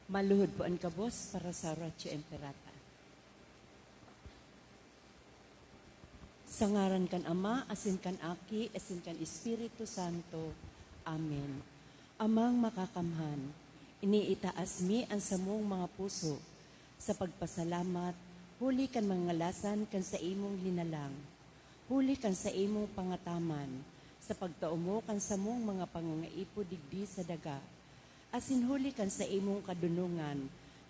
Maluhod po ang kabos para sa Ratio Imperata. Sa ngaran kan Ama, asin kan Aki, asin kan Espiritu Santo. Amen. Amang makakamhan, iniitaas mi ang samong mga puso sa pagpasalamat, huli kan mangalasan kan sa imong linalang, huli kan sa imong pangataman, sa pagtaumo kan samong mga pangangaipo digdi sa daga, asin huli kan sa imong kadunungan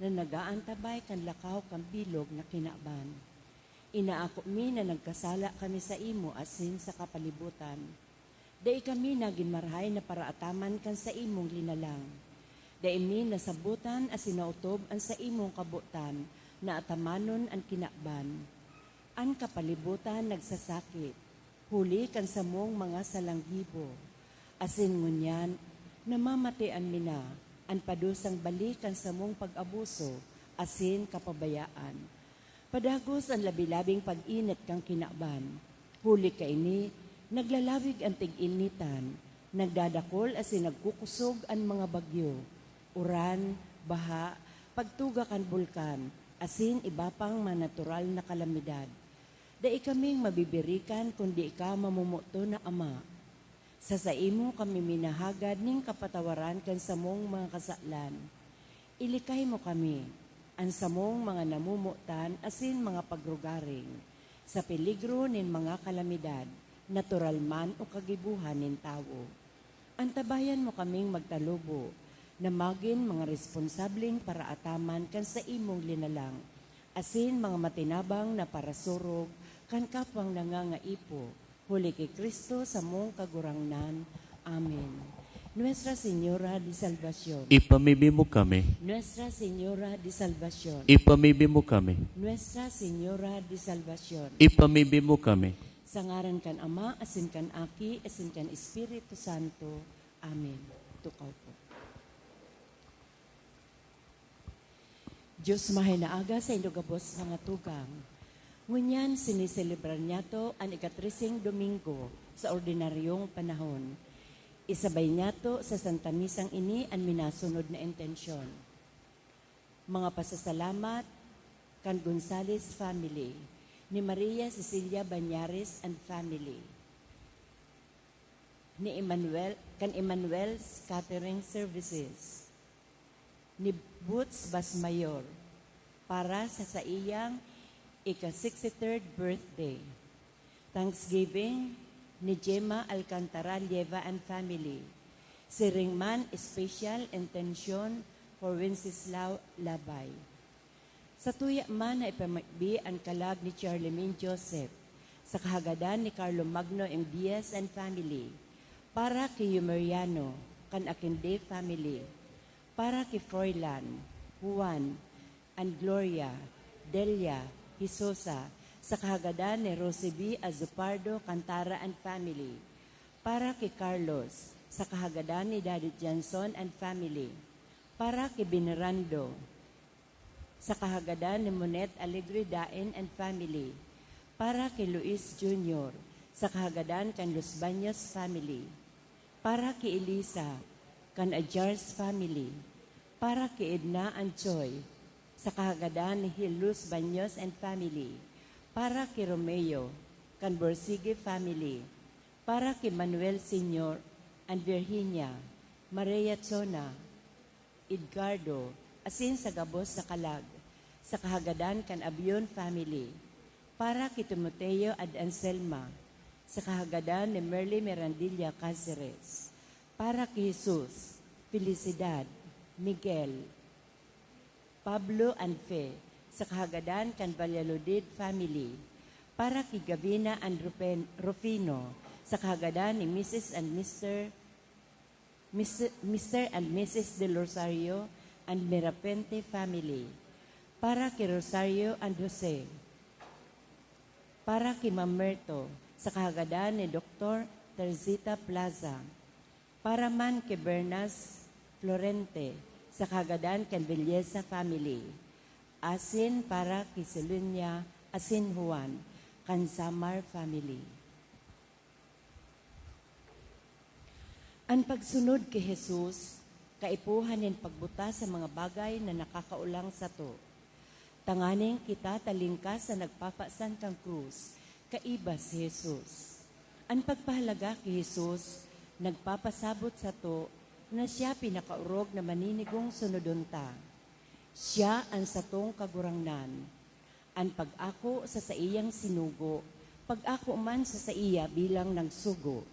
na nagaantabay kan lakaw kan bilog na kinaban. Inaako mi na nagkasala kami sa imo asin sa kapalibutan. Dai kami naginmarhay na paraataman kan sa imong linalang. Dai mi nasabutan asin nautob ang sa imong kabutan na atamanon ang kinaban. Ang kapalibutan nagsasakit, huli kan sa mong mga salanggibo. Asin ngunyan, namamatian mina, ang padusang balikan sa mong pag-abuso, asin kapabayaan. Padagos ang labi-labing pag-init kang kinaban. Huli ka ini, naglalawig ang tig-initan, nagdadakol asin nagkukusog ang mga bagyo, uran, baha, pagtuga kan bulkan, asin iba pang mga natural na kalamidad. Dai kaming mabibirikan kundi ka mamumuto na Ama. Sa imo kami minahagad ning kapatawaran kan samong mga kasaklan. Ilikay mo kami, ang samong mga namumutan asin mga pagrugaring, sa peligro nin mga kalamidad, natural man o kagibuhan nin tao. Antabayan mo kaming magtalubo, na magin mga responsableng paraataman kan sa imong linalang, asin mga matinabang na parasurog, kan kapwang nangangaipo, huli kay Kristo sa mong kagurangnan. Amen. Nuestra Señora de Salvación. Ipamibim mo kami. Nuestra Señora de Salvación. Ipamibim mo kami. Nuestra Señora de Salvación. Ipamibim mo kami. Sa ngaran kan Ama, asin kan Aki, asin kan Espiritu Santo. Amen. Tukaw po. Diyos mahinaaga sa indugabos nga tugang. Ngunyan siniselebrar niya to ang ikatrising Domingo sa ordinaryong panahon. Isabay niya to sa Santa Misang ini ang minasunod na intensyon. Mga pasasalamat kan Gonzales family, ni Maria Cecilia Banyares and family, ni Emmanuel's Catering Services, ni Boots Basmayor, para sa iyang ika-63rd birthday. Thanksgiving ni Gemma Alcantara Lieva and family. Siringman Special Intention for Wenceslao Labay. Sa tuya man na ipamagbi ang kalag ni Charlemagne Joseph, sa kahagadan ni Carlo Magno M. Diaz and family, para kay Yumeriano, kan Akinde family, para kay Froilan, Juan, and Gloria, Delia, Hisosa, sa kahagadan ni Rosebi Azupardo Cantara and family, para kay Carlos, sa kahagadan ni Daddy Johnson and family, para kay Benerando, sa kahagadan ni Monet Alegre Daen and family, para kay Luis Jr., sa kahagadan kan Los Baños family, para kay Elisa, kan Ajars family, para kay Edna and Joy, sa kahagadan ni Hilus Baños and family, para kay Romeo, kan Borsige family, para kay Manuel Sr. and Virginia, Maria Chona, Edgardo, asin sa gabos sa kalag, sa kahagadan kan Abion family, para kay Timoteo ad Anselma, sa kahagadan ni Merly Mirandilla Cáceres, para kay Jesus, Felicidad, Miguel, Pablo and Fe, sa kahagadan kan Valladolid family, para kay Gavina and Rufino, sa kahagadan ni Mrs. and Mr. and Mrs. De Rosario and Mirapente family, para kay Rosario and Jose, para kay Mamerto, sa kahagadan ni Dr. Terzita Plaza, para man kay Bernas Florente, sa kahagadan kan Villesa family, asin para kay Selunya, asin Juan, kan Samar family. Ang pagsunod kay Jesus, kaipuhan nin pagbuta sa mga bagay na nakakaulang sa to. Tanganing kita talingkas sa nagpapasan kang krus, kaiba si Jesus. Ang pagpahalaga kay Jesus, nagpapasabot sa to na siya pinakaurog na maninigong sunodon ta. Siya ang satong kagurangnan. Ang pag-ako sa iyang sinugo, pag-ako man sa iya bilang nagsugo.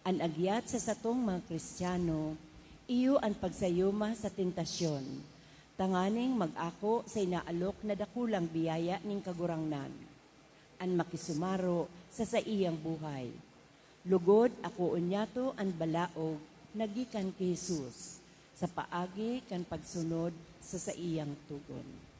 Ang agyat sa satong mga Kristiyano, iyo ang pagsayuma sa tentasyon. Tanganing mag-ako sa inaalok na dakulang biyaya ning kagurangnan. Ang makisumaro sa iyang buhay. Lugod ako unyato ang balaog, nagikan kay Jesus, sa paagi kan pagsunod sa iyang tugon.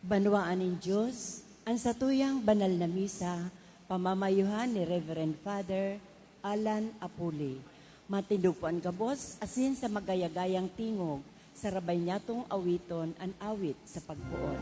Banwaan ng Diyos, ang satuyang banal na misa, Pamamayuhan ni Reverend Father Alan Apuli. Matindog po ang gabos, asin sa magayagayang tingog, sa rabay niyatong awiton, an awit sa pagpuon.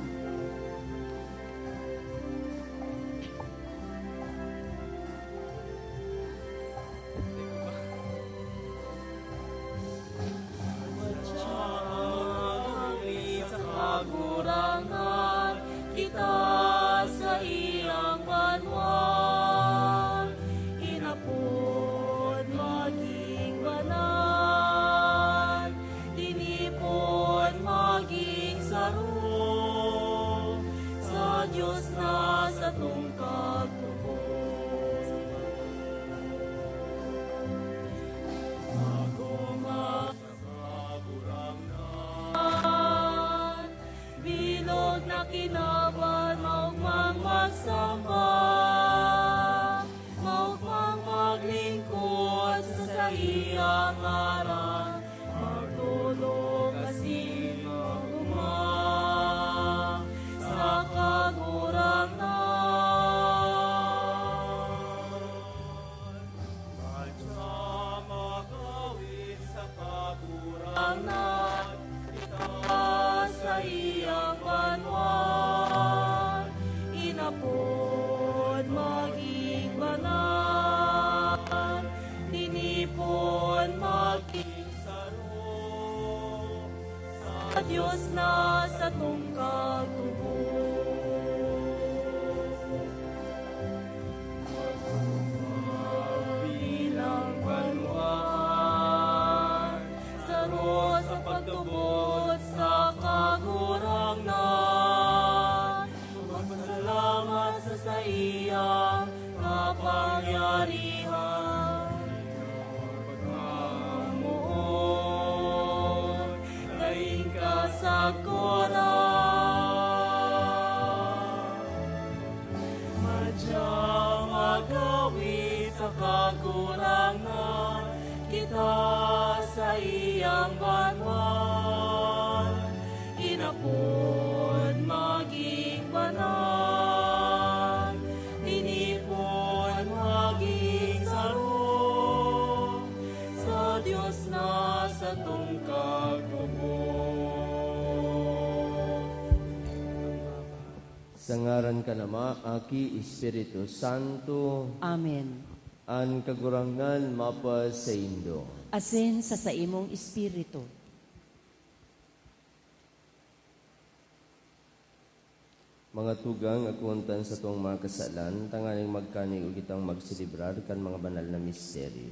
Kinaban, maugmang magsamba, maugmang maglingkod sa iyang ngaran, magdulog asin maguma sa kagurangan. Madya magawin sa kagurangan, itaas sa iyang banwan, inapod maging banan, tinipon maging saro, sa Diyos na sa tungkag bilang banwan, saro sa pagtubot sa kagurangan, magpasalamat sa iyang kapangyarihan. Pagkamuon, daing kasaguran, madya magawin sa kagurangan, kita sa iyang banwan, inapon maging banan, tinipon maging saro, sa Diyos na sa tungkag Sa ngaran ka nama, Aki Espiritu Santo, Amen. an kagurangan mapa sa Indo. Asin sa imong espiritu. Mga tugang akuntan sa tuwang mga kasalan, tanganing magkanig o kitang magsilibrar kan mga banal na misteryo.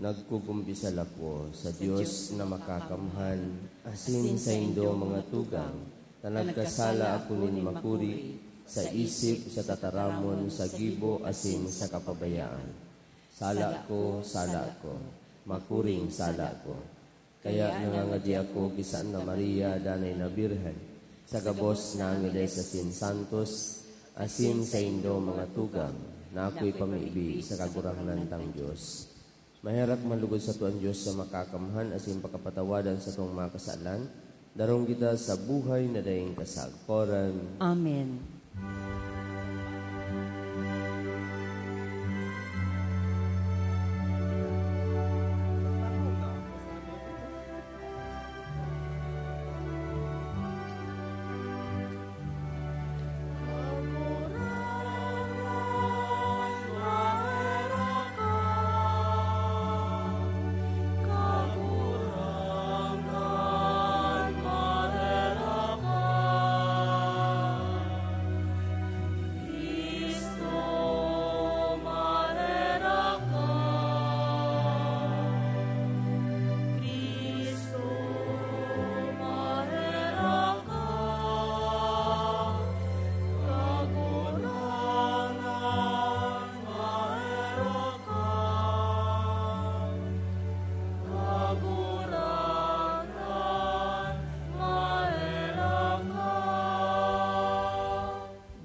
Nagkukumpisal ako sa Diyos na makakamhan, asin sa Indo mga tugang, na nagkasala ako nin makuri, sa isip, sa tataramon, sa gibo, asin sa kapabayaan. Sala ko, makuring sala ko. Kaya nangangadi ako kisaan na Maria, danay na Birhen, sa gabos na Angeles asin Santos, asin sa Indo mga tugang, na ako'y pamiibig sa kagurangan tang Diyos. Mahirap malugod sa tuan Diyos sa makakamhan asin pakapatawadan sa tuwang mga kasalan, darong kita sa buhay na daing kasagporan. Amen.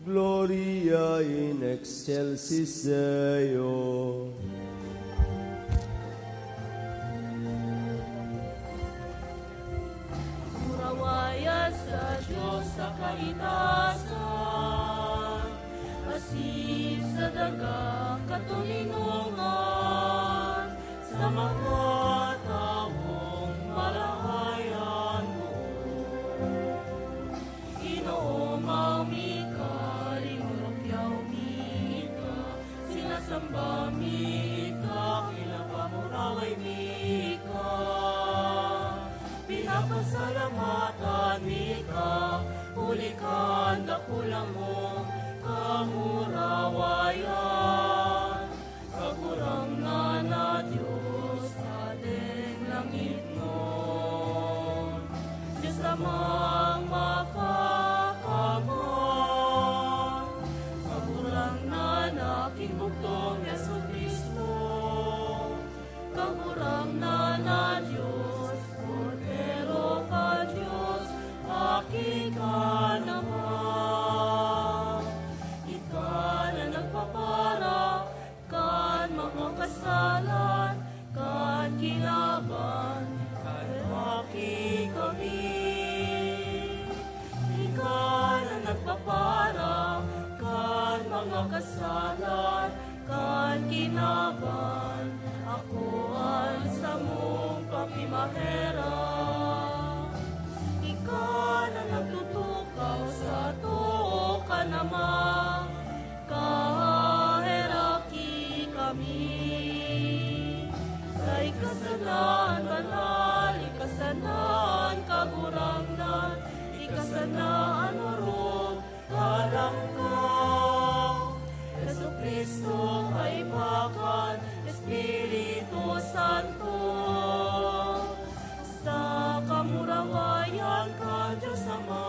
Gloria in excelsis Deo. Murawaya sa Diyos sa kaitasan, amang makakamang. Kagurang na aking bugtong Yesu Kristo, kagurang na Diyos, Kordero ka Diyos, aking ka naman. Ikaw na nagpapara, kan mga kasalan, kan kinaban, kan maki kami. Ikaw na nagpapara, kan mga kasalan, kan kinaban, ako ang sa mong papimahera. Ikaw na nagtutukaw sa tuo ka naman, kaheraki kami. Kay kasanan banal, ikasanan kagurangnan, ikasanan urod kalangkaw. Yesu Kristo kay bakan, Espiritu Santo, sa kamurawayan ka Diyos Ama.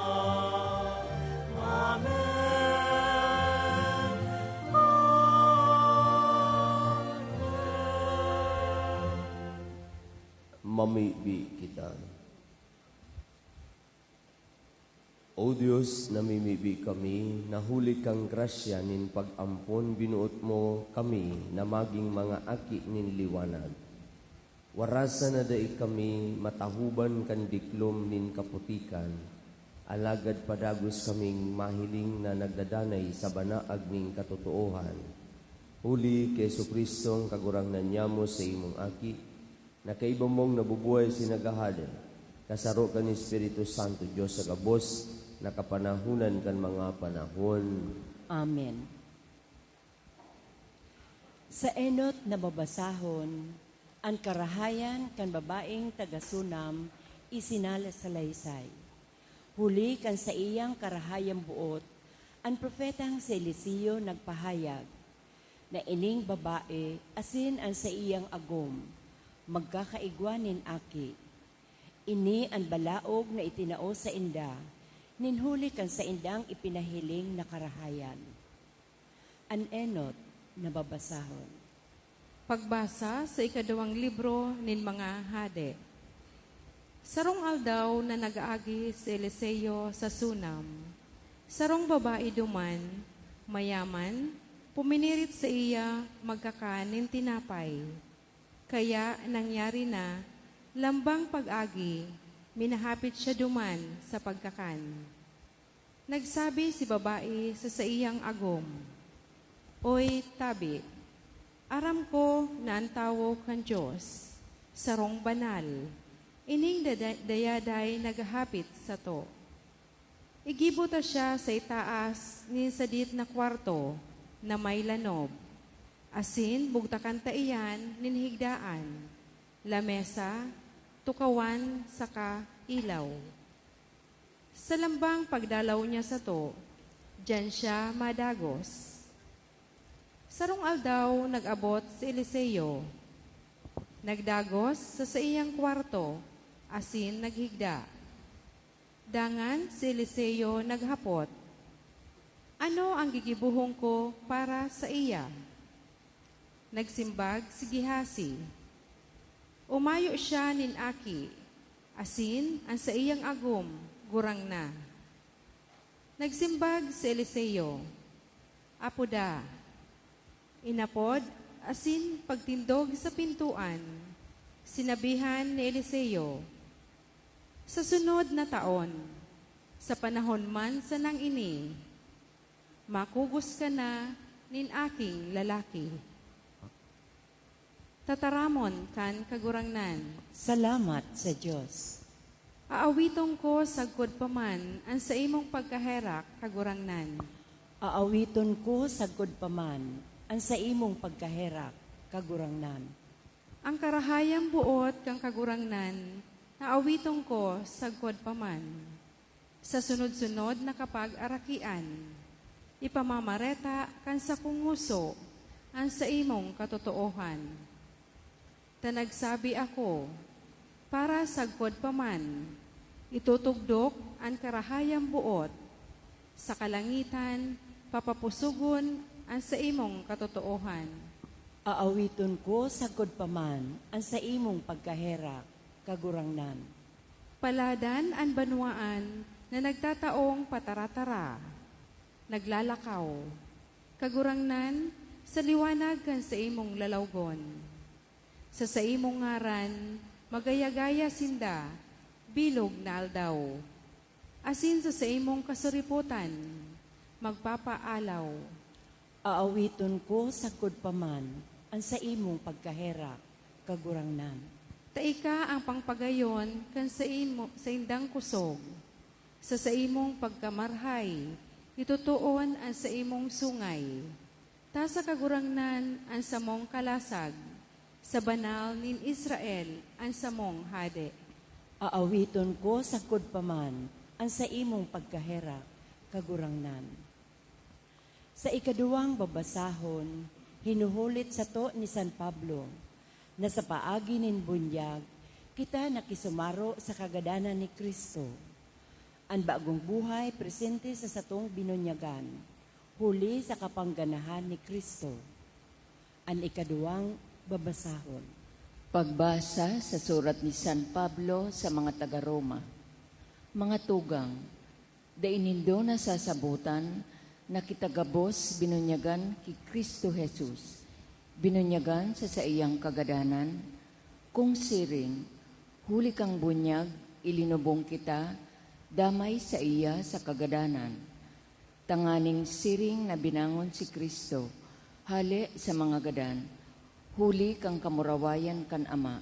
Amen. Mamibi kita. O Diyos, namimibi kami, nahuli kang grasya nin pag-ampon, binuot mo kami na maging mga aki nin liwanag. Warasan na dai kami, matahuban kan diklom nin kaputikan, alagad padagos kaming mahiling na nagdadanay sa banaag ning katotoohan. Huli kay Jesu Kristong kagurangnan niyamo sa imong aki, na kaiba mong nabubuhay sinagahadan, kasaro ka ni Espiritu Santo Diyos sa gabos, nakapanahunan kan mga panahon. Amen. Sa enot na babasahon, ang karahayan kan babaeng taga-Sunam isinala sa laysay. Huli kan sa iyang karahayang buot, ang propetang si Eliseo nagpahayag, na ining babae asin ang sa iyang agom, magkakaigwanin aki. Ini ang balaog na itinao sa inda, ninhuli kan sa indang ipinahiling na karahayan. An enot na babasahon. Pagbasa sa ikadawang libro nin mga hade. Sarong aldaw na nag-aagi si Eliseo sa Sunam. Sarong babae duman, mayaman, puminirit sa iya magkakanin tinapay. Kaya nangyari na, lambang pag-agi, minahapit siya duman sa pagkakan. Nagsabi si babae sa iyang agom, Oy, tabi, aram ko na ang tawo kan Diyos, sarong banal, ining dayaday naghahapit sa to. Igibuta siya sa itaas ni sadit na kwarto na may lanob, asin bugtakan taiyan ninhigdaan, lamesa, tukawan, saka ilaw. Sa lambang pagdalaw niya sa to, diyan siya madagos. Sarong aldaw nag-abot si Eliseo. Nagdagos sa iyang kwarto, asin naghigda. Dangan si Eliseo naghapot, ano ang gigibuhong ko para sa iya? Nagsimbag si Gihasi. Umayo siya nin aki, asin ang sa iyang agom, gurang na. Nagsimbag si Eliseo, Apoda, inapod, asin pagtindog sa pintuan, sinabihan ni Eliseo, sa sunod na taon, sa panahon man sa nang ini, makugos ka na nin aking lalaki. Tataramon kan kagurangnan. Salamat sa Diyos. Aawitong ko sagkod paman ang sa imong pagkaherak kagurangnan. Aawiton ko sagkod paman, ang sa imong pagkaherak, kagurangnan. Ang karahayang buot kang kagurangnan, naawitong ko sagkod paman. Sa sunod-sunod na kapag-arakian, ipamamareta kan sa kunguso, ang sa imong katotoohan. Tanagsabi ako, para sagkod paman, Itutugdok ang karahayang buot. Sa kalangitan, papapusugon ang sa imong katotoohan. Aawiton ko sagod paman ang sa imong pagkahera, kagurangnan. Paladan ang banwaan na nagtataong pataratara, naglalakaw. Kagurangnan, sa liwanag kan sa imong lalawgon. Sa imong ngaran, magayagaya sinda, bilog na aldaw. Asin sa imong kasuriputan, magpapaalaw. Aawiton ko sagod paman ang sa imong pagkahera, kagurangnan. Taika ang pangpagayon kan sa indang kusog. Sa imong pagkamarhay, itutuon ang sa imong sungay. Ta sa kagurangnan ang samong kalasag, sa banal nin Israel ang samong hade. Aawiton ko sagod paman ang sa imong pagkahera, kagurangnan. Sa ikaduwang babasahon, hinuhulit sa to ni San Pablo, na sa paagi nin bunyag, kita nakisumaro sa kagadanan ni Kristo. Ang bagong buhay presente sa satong binunyagan, huli sa kapangganahan ni Kristo. Ang ikaduwang babasahon. Pagbasa sa surat ni San Pablo sa mga taga-Roma. Mga tugang, dainindo na sasabutan na kitagabos binunyagan ki Kristo Jesus. Binunyagan sa iyang kagadanan, kung siring, huli kang bunyag, ilinubong kita, damay sa iya sa kagadanan. Tanganing siring na binangon si Kristo, hali sa mga gadan, huli kang kamurawayan kan Ama.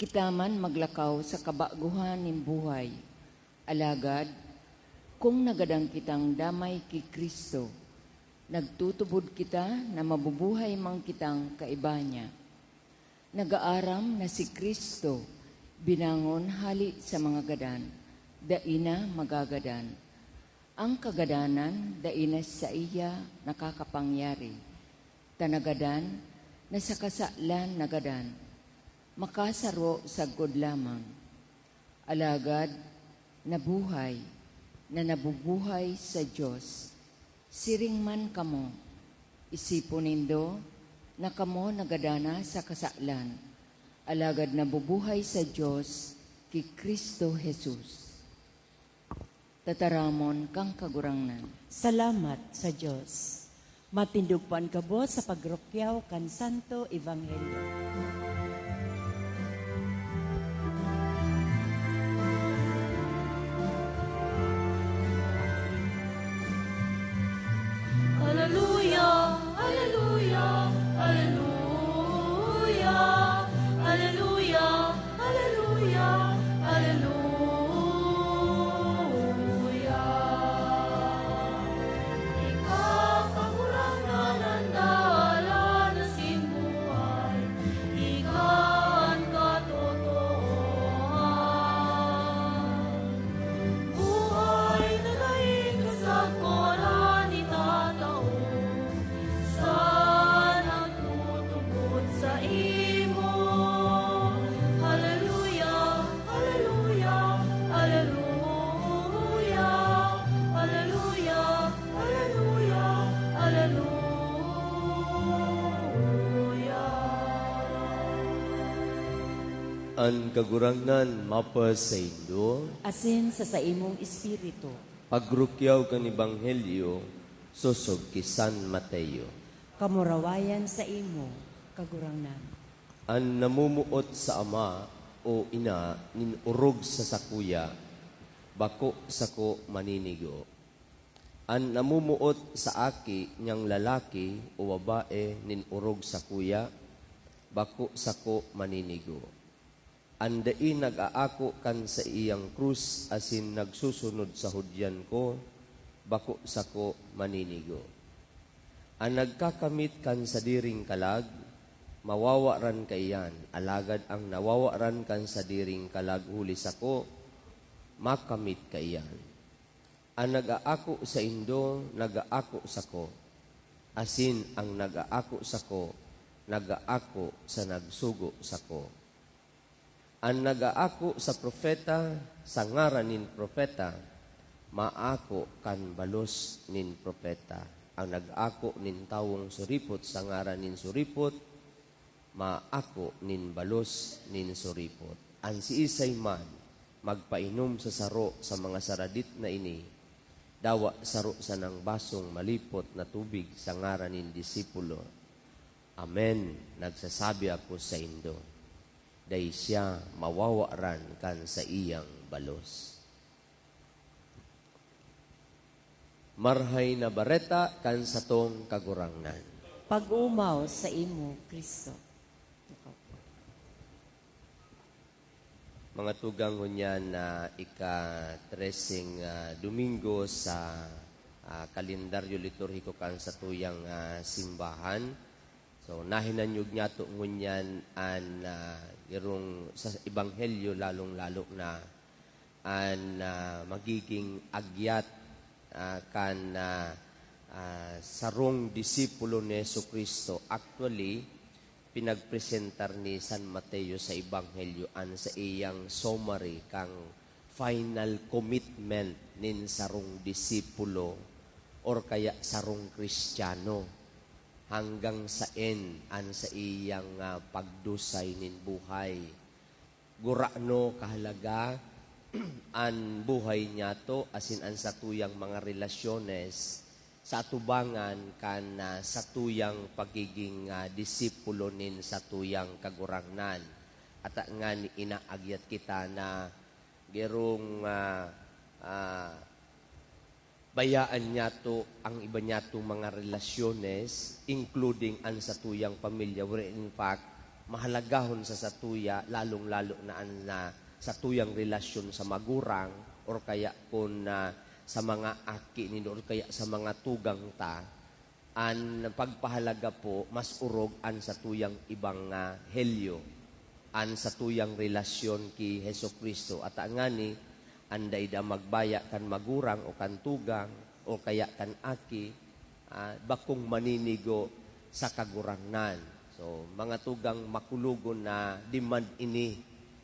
Kitaman maglakaw sa kabaguhan ning buhay. Alagad, kung nagadang kitang damay ki Kristo, nagtutubod kita na mabubuhay mang kitang kaiba niya. Nagaaram na si Kristo, binangon hali sa mga gadan, daina magagadan. Ang kagadanan, daina sa iya nakakapangyari. Tanagadan, na sa kasaklan nagadan, makasaro sagod lamang. Alagad, nabuhay, na nabubuhay sa Diyos. Siring man kamo, isipon nindo na kamo nagadana sa kasaklan, alagad nabubuhay sa Diyos ki Kristo Jesus. Tataramon kang kagurangnan. Salamat sa Diyos. Matindugpan kabo sa pagrokyaw kan Santo Ebanghelyo. Hallelujah, hallelujah, hallelujah, hallelujah, hallelujah, hallelujah. Ikapakurangan ang dalan na simbuhay, ikaw ang katotohanan. Buhay na daig kasagoran ni Tatao, sana tutubod sa imo. Hallelujah, hallelujah, hallelujah, hallelujah, hallelujah, hallelujah. Ang kagurangnan mapa sa indo, Asin sa imong espiritu. pagrukyaw kan Ebanghelyo, susog ki San Mateo. Kamurawayan sa imo, kagurangnan. Ang namumuot sa ama o ina ninurog sa sakuya, bako sako maninigo. Ang namumuot sa aki niyang lalaki o babae ninurog sa kuya, bako sako maninigo. Andai nag-aako kan sa iyang krus asin nagsusunod sa hudyan ko, bako sako maninigo. Ang nagkakamit kan sa diring kalag, mawawaran kaiyan, alagad ang nawawaran kan sa diring kalag huli sako, makamit kaiyan. Ang nag-aako sa indo, nag-aako sako, asin ang nag-aako sako, nag-aako sa nagsugo sako. Ang nagaako sa propeta, sa ngaran nin propeta, maako kan balos nin propeta. Ang nag-ako nin tawong suripot sa ngaran nin suripot, maako nin balos nin suripot. Ang si isay man, magpainom sa saro sa mga saradit na ini, dawa saro sa ng basong malipot na tubig sa ngaran nin disipulo. Amen, nagsasabi ako sa indo. Day siya mawawaran kan sa iyang balos. Marhay na bareta kan satong kagurangnan. Pag-umaw sa imo, Kristo. Mga tugang hunyan na ika-13 Domingo sa kalendaryo liturhiko kan sa tuyang simbahan. So nahinanyog niya to ngunyan an irong sa ebanghelyo lalong-lalo na an magiging agyat kan sarong disipulo ni Jesucristo. Actually, pinagpresentar ni San Mateo sa Ebanghelyo an sa iyang summary kang final commitment nin sarong disipulo or kaya sarong Kristiyano hanggang saen an sa iyang pagdusay nin buhay. Gurano kahalaga an buhay niya to asin an satuyang mga relasyones sa atubangan kan sa tuyang pagiging disipulo nin sa tuyang kagurangnan. At nga ni inaagyat kita na gerong bayaan niya to ang iba niya to mga relasyones including an sa tuyang pamilya where in fact mahalagahon sa satuya lalong-lalo na an sa tuyang relasyon sa magurang or kaya kung sa mga aki nino or kaya sa mga tugang ta, an pagpahalaga po mas urog an sa tuyang ibang helyo, an sa tuyang relasyon ki Jesucristo. At nga ni, anday da magbaya kan magurang o kan tugang o kaya kan aki, bakong maninigo sa kagurangnan. So, mga tugang makulugon na demand ini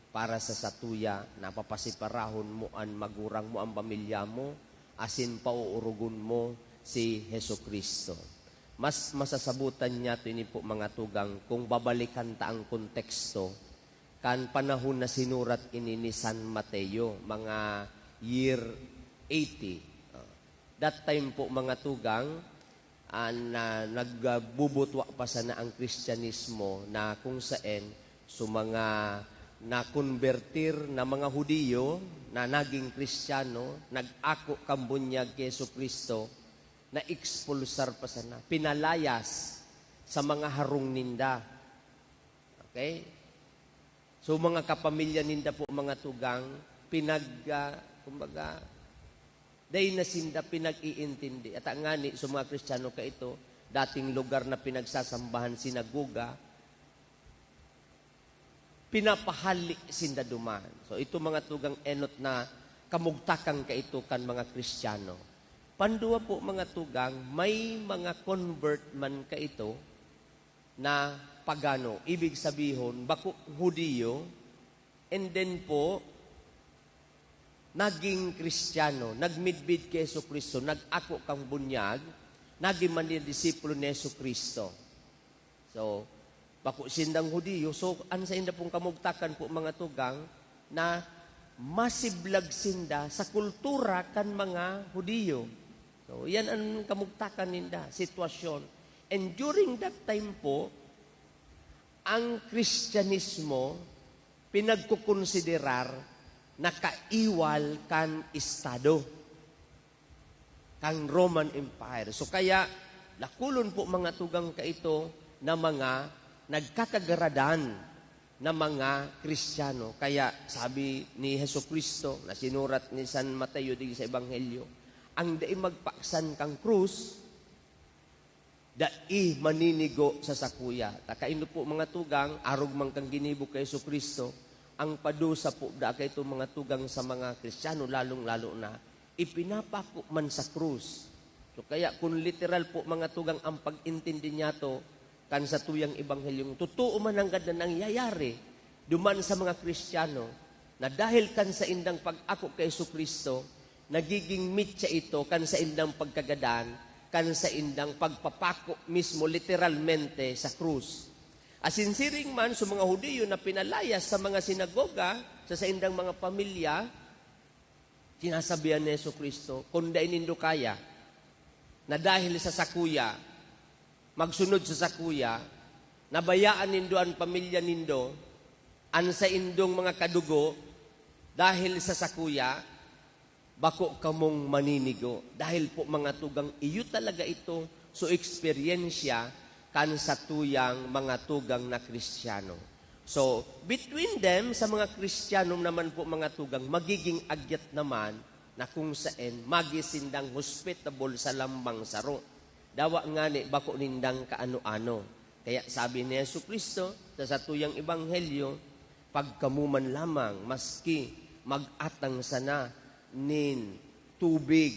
para sa satuya na papasiparahon mo ang magurang mo ang pamilya mo asin pauurugon mo si Jesucristo. Mas masasabutan niya ito ini po mga tugang kung babalikan ta ang konteksto kan panahon na sinurat ini ni San Mateo mga year 80. That time po mga tugang nagbubutwa pa sana ang Kristyanismo na kung saan so mga na-convertir na mga Hudiyo na naging Kristiyano, nag-ako kambunyag kay Jesucristo, na expulsar pa sana, pinalayas sa mga harong ninda. Okay? So mga kapamilya ninda po mga tugang, kumbaga, dahil na sinda pinag-iintindi. At ang ngani, so mga Kristiyano ka ito, dating lugar na pinagsasambahan sinagoga, pinapahali sinda duman. So ito mga tugang enot na kamugtakang kaito kan mga Kristiyano. Pandua po mga tugang, may mga convert man kaito na pagano. Ibig sabihin, bako Hudiyo, and then po, naging Kristiyano, nagmidbid kay Jesucristo, nag-ako kang bunyag, naging man yung disipulo ni Jesucristo. So, bako sindang Hudiyo. So, sa inda pong kamugtakan po mga tugang na masiblag sinda sa kultura kan mga Hudiyo. So, yan ang kamugtakan ninda, sitwasyon. And during that time po, ang Kristyanismo pinagkukonsiderar na kaiwal kan Estado, kang Roman Empire. So, kaya lakulon po mga tugang kaito na mga nagkakagaradan na mga Kristiyano. Kaya sabi ni Jesucristo na sinurat ni San Mateo di sa Ebanghelyo, ang dai magpaksan kang krus, dai maninigo sa sakuya. Takaino po mga tugang, arog man kang ginibo kay Jesucristo, ang padusa po da kay ito mga tugang sa mga Kristiyano, lalong-lalo na, ipinapako man sa krus. So kaya kung literal po mga tugang ang pag-intindi niya to, kan sa tuyang ebanghelyong, totoo man ang ganda nangyayari duman sa mga Kristiyano na dahil kan sa indang pag-ako kay Jesucristo, nagiging mitya ito kan sa indang pagkagadan, kan sa indang pagpapako mismo literalmente sa krus. Asinsiring man sa mga Hudiyo na pinalayas sa mga sinagoga, sa indang mga pamilya, sinasabihan ni Jesucristo, kung dain nindo kaya, na dahil sa sakuya, magsunod sa sakuya, nabayaan nindo ang pamilya nindo, an sa indong mga kadugo, dahil sa sakuya, bako kamong maninigo. Dahil po mga tugang, iyo talaga ito, so eksperyensya, kan sa tuyang mga tugang na Kristiyano. So, between them, sa mga Kristiyano naman po mga tugang, magiging agyat naman na kung saan magisindang hospitable sa lambang saro. Dawa nga ni bako nindang kaano-ano. Kaya sabi ni Jesucristo sa tuyang ebanghelyo, pagkamuman lamang, maski mag-atang sana nin tubig,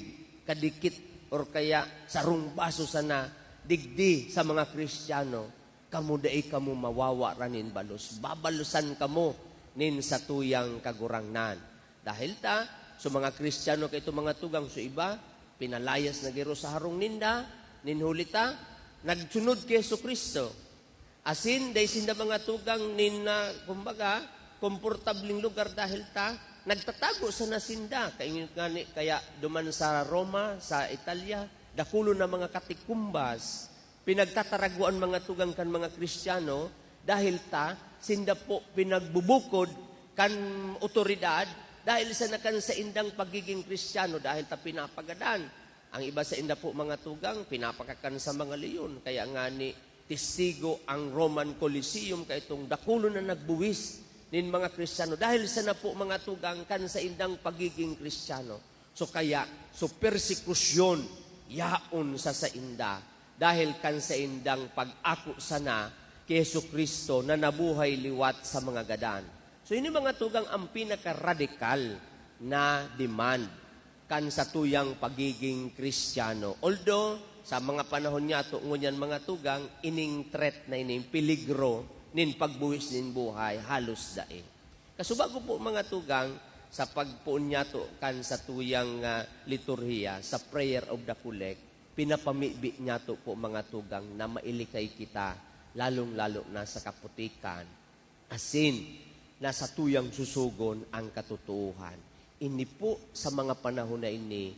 kadikit, or kaya sarong baso sana, digdi sa mga Kristiyano, kamu daay kamu mawawa ranin balos. Babalusan kamo nin sa tuyang kagurangnan. Dahil ta, so mga Kristiyano kay ito mga tugang, so iba, pinalayas na giro sa harong ninda, ninhulita, nagsunod kay Jesucristo. Asin, dahil sinda mga tugang nin na, kumbaga, komportabling lugar dahil ta, nagtatago sa nasinda. Kaya duman sa Roma, sa Italia, dakulo na mga katikumbas, pinagtataraguan mga tugang kan mga Kristiyano, dahil ta, sinda po pinagbubukod kan otoridad, dahil sa nakan sa indang pagiging Kristiyano, dahil ta pinapagadan. Ang iba sa inda po mga tugang, pinapakakan sa mga leyon. Kaya nga ni testigo ang Roman Coliseum, kaya itong dakulo na nagbuwis nin mga Kristiyano, dahil sa na po mga tugang kan sa indang pagiging Kristiyano. So kaya, so persekusyon, yaon sa inda, dahil kan sa indang pag-ako sana kay Jesucristo na nabuhay liwat sa mga gadan. So ini mga tugang ang pinaka-radikal na demand kan sa tuyang pagiging Kristiyano. Although, sa mga panahon niya, ngunyan mga tugang, ining threat na ining peligro nin pagbuwis nin buhay, halos dae. Kasubago po mga tugang, sa pagpuon niya to kan sa tuyang liturhiya, sa prayer of the collect, pinapamibi niya to po mga tugang na mailikay kita, lalong-lalo na sa kaputikan. Asin, na sa tuyang susugon ang katotohan. Ini po sa mga panahon na ini,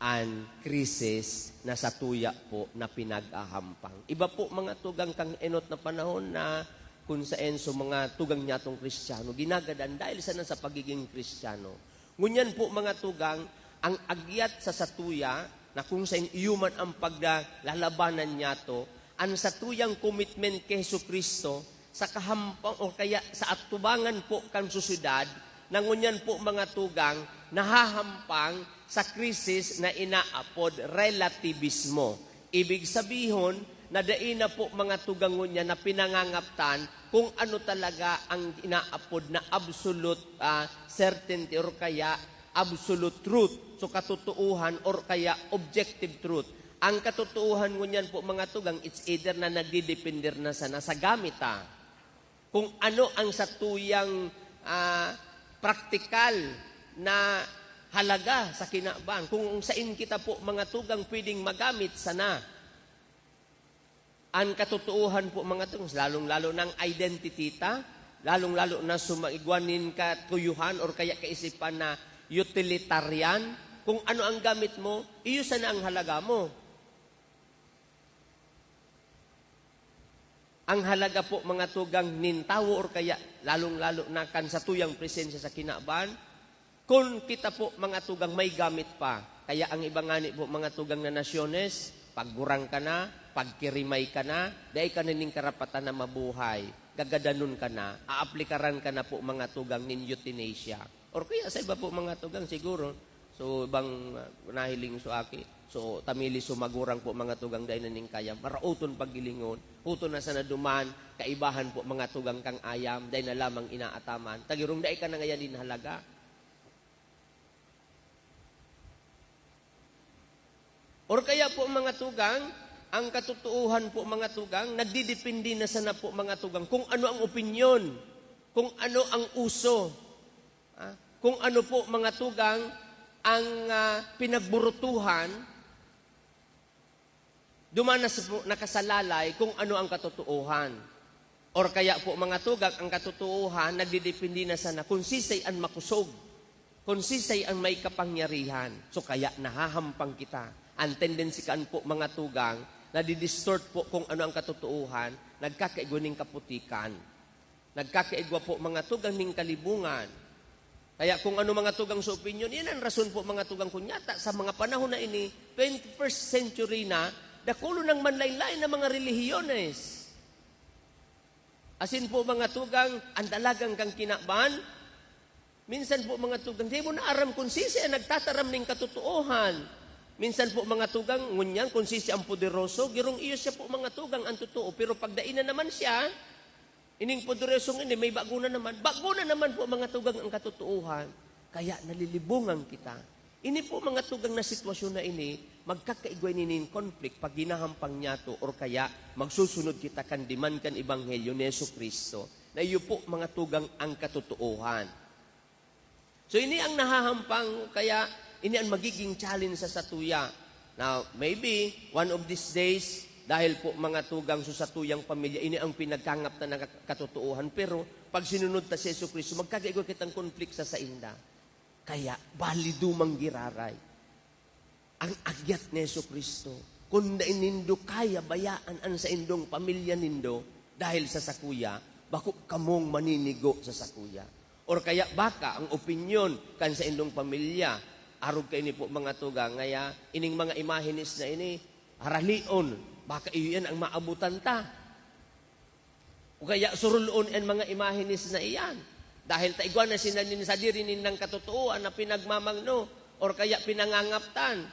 ang krisis na sa tuya po na pinag-ahampang. Iba po mga tugang kang enot na panahon na kung saan so mga tugang nyatong Kristiyano, ginagadan dahil sana sa pagiging Kristiyano. Ngunyan po mga tugang, ang agyat sa satuya, na kung saan iyuman ang paglalabanan niya to, ang satuyang commitment kay Jesucristo, sa kahampang o kaya sa atubangan po kang susyudad, na ngunyan po mga tugang, nahahampang sa krisis na inaapod relativismo. Ibig sabihin, na daina po mga tugang niya na pinangangaptan kung ano talaga ang inaapod na absolute certainty or kaya absolute truth. So katotohanan or kaya objective truth. Ang katotohanan ngunyan po mga tugang, it's either na nagdidepender na sa gamita. Kung ano ang satuyang praktikal na halaga sa kinabang. Kung saan kita po mga tugang pwedeng magamit sana. Ang katotohanan po mga tugang, lalong-lalo ng identity ta, lalong-lalo na sumaigwanin katuyuhan or kaya kaisipan na utilitarian, kung ano ang gamit mo, iyo sana ang halaga mo. Ang halaga po mga tugang nintawo or kaya lalong-lalo na kan sa tuyang presensya sa kinabaan, kung kita po mga tugang may gamit pa. Kaya ang ibang ngani po mga tugang na nasyones, paggurang ka na, pagkirimay ka na, dahil ka na ning karapatan na mabuhay, gagadanon ka na, aaplikaran ka na po mga tugang nin euthanasia. Or kaya sa iba po mga tugang siguro, so ibang nahiling so aki, so tamili sumagurang po mga tugang dahil na ning kayam, marauton paggilingon, huto na sana duman, kaibahan po mga tugang kang ayam, dahil na lamang inaataman, tagirong dahil ka na ngayon din halaga. Or kaya po mga tugang, ang katotohanan po mga tugang, nagdidepende na sana po mga tugang kung ano ang opinyon kung ano ang uso. Kung ano po mga tugang ang pinagburutuhan, dumanas po nakasalalay kung ano ang katotohanan. Or kaya po mga tugang, ang katotohanan nagdidepende na sana kung sisay ang makusog, kung sisay ang may kapangyarihan. So kaya nahahampang kita. Ang tendency kaan po mga tugang, nadidistort po kung ano ang katotohanan, nagkakaigwa ng kaputikan. Nagkakaigwa po mga tugang ng kalibungan. Kaya kung ano mga tugang sa opinion, yan ang rason po mga tugang kunyata. Sa mga panahon na ini, 21st century na, dakulo ng manlaylay na mga relihiyones. Asin po mga tugang, ang dalagang kang kinaban, minsan po mga tugang, di mo na aram kung sisi ang nagtataram ng katotohanan. Minsan po mga tugang, ngunyan, kung sisi ang poderoso, girong iyo siya po mga tugang ang totoo. Pero pagdainan naman siya, ining poderosong ini, may bago na naman. Bago na naman po mga tugang ang katotohanan. Kaya nalilibungan kita. Ini po mga tugang na sitwasyon na ini, magkakaigway ninin conflict pag ginahampang niya to or kaya magsusunod kita kan diman kan Ebanghelyo ni Yesu Kristo na iyo po mga tugang ang katotohanan. So ini ang nahahampang kaya ini ang magiging challenge sa satuya. Now, maybe one of these days, dahil po mga tugang sa satuyang pamilya, ini ang pinagkangap na katotohanan. Pero pag sinunod ta si Yesu Kristo, magkakaigway kitang conflict sa sainda. Kaya, balido manggiraray. Ang agyat ni Yesu Kristo, kung nindo kaya bayaan ang sa indong pamilya nindo, dahil sa sakuya, bako kamong maninigo sa sakuya. Or kaya baka ang opinyon kan sa indong pamilya, arog kayo ni po mga tugang, ngaya ining mga imahinis na ini, haralion, baka iyan ang maabutan ta. O kaya suruloon ang mga imahinis na iyan. Dahil taigwan na sinanin sa dirinin ng katotoan na pinagmamangno or kaya pinangangaptan.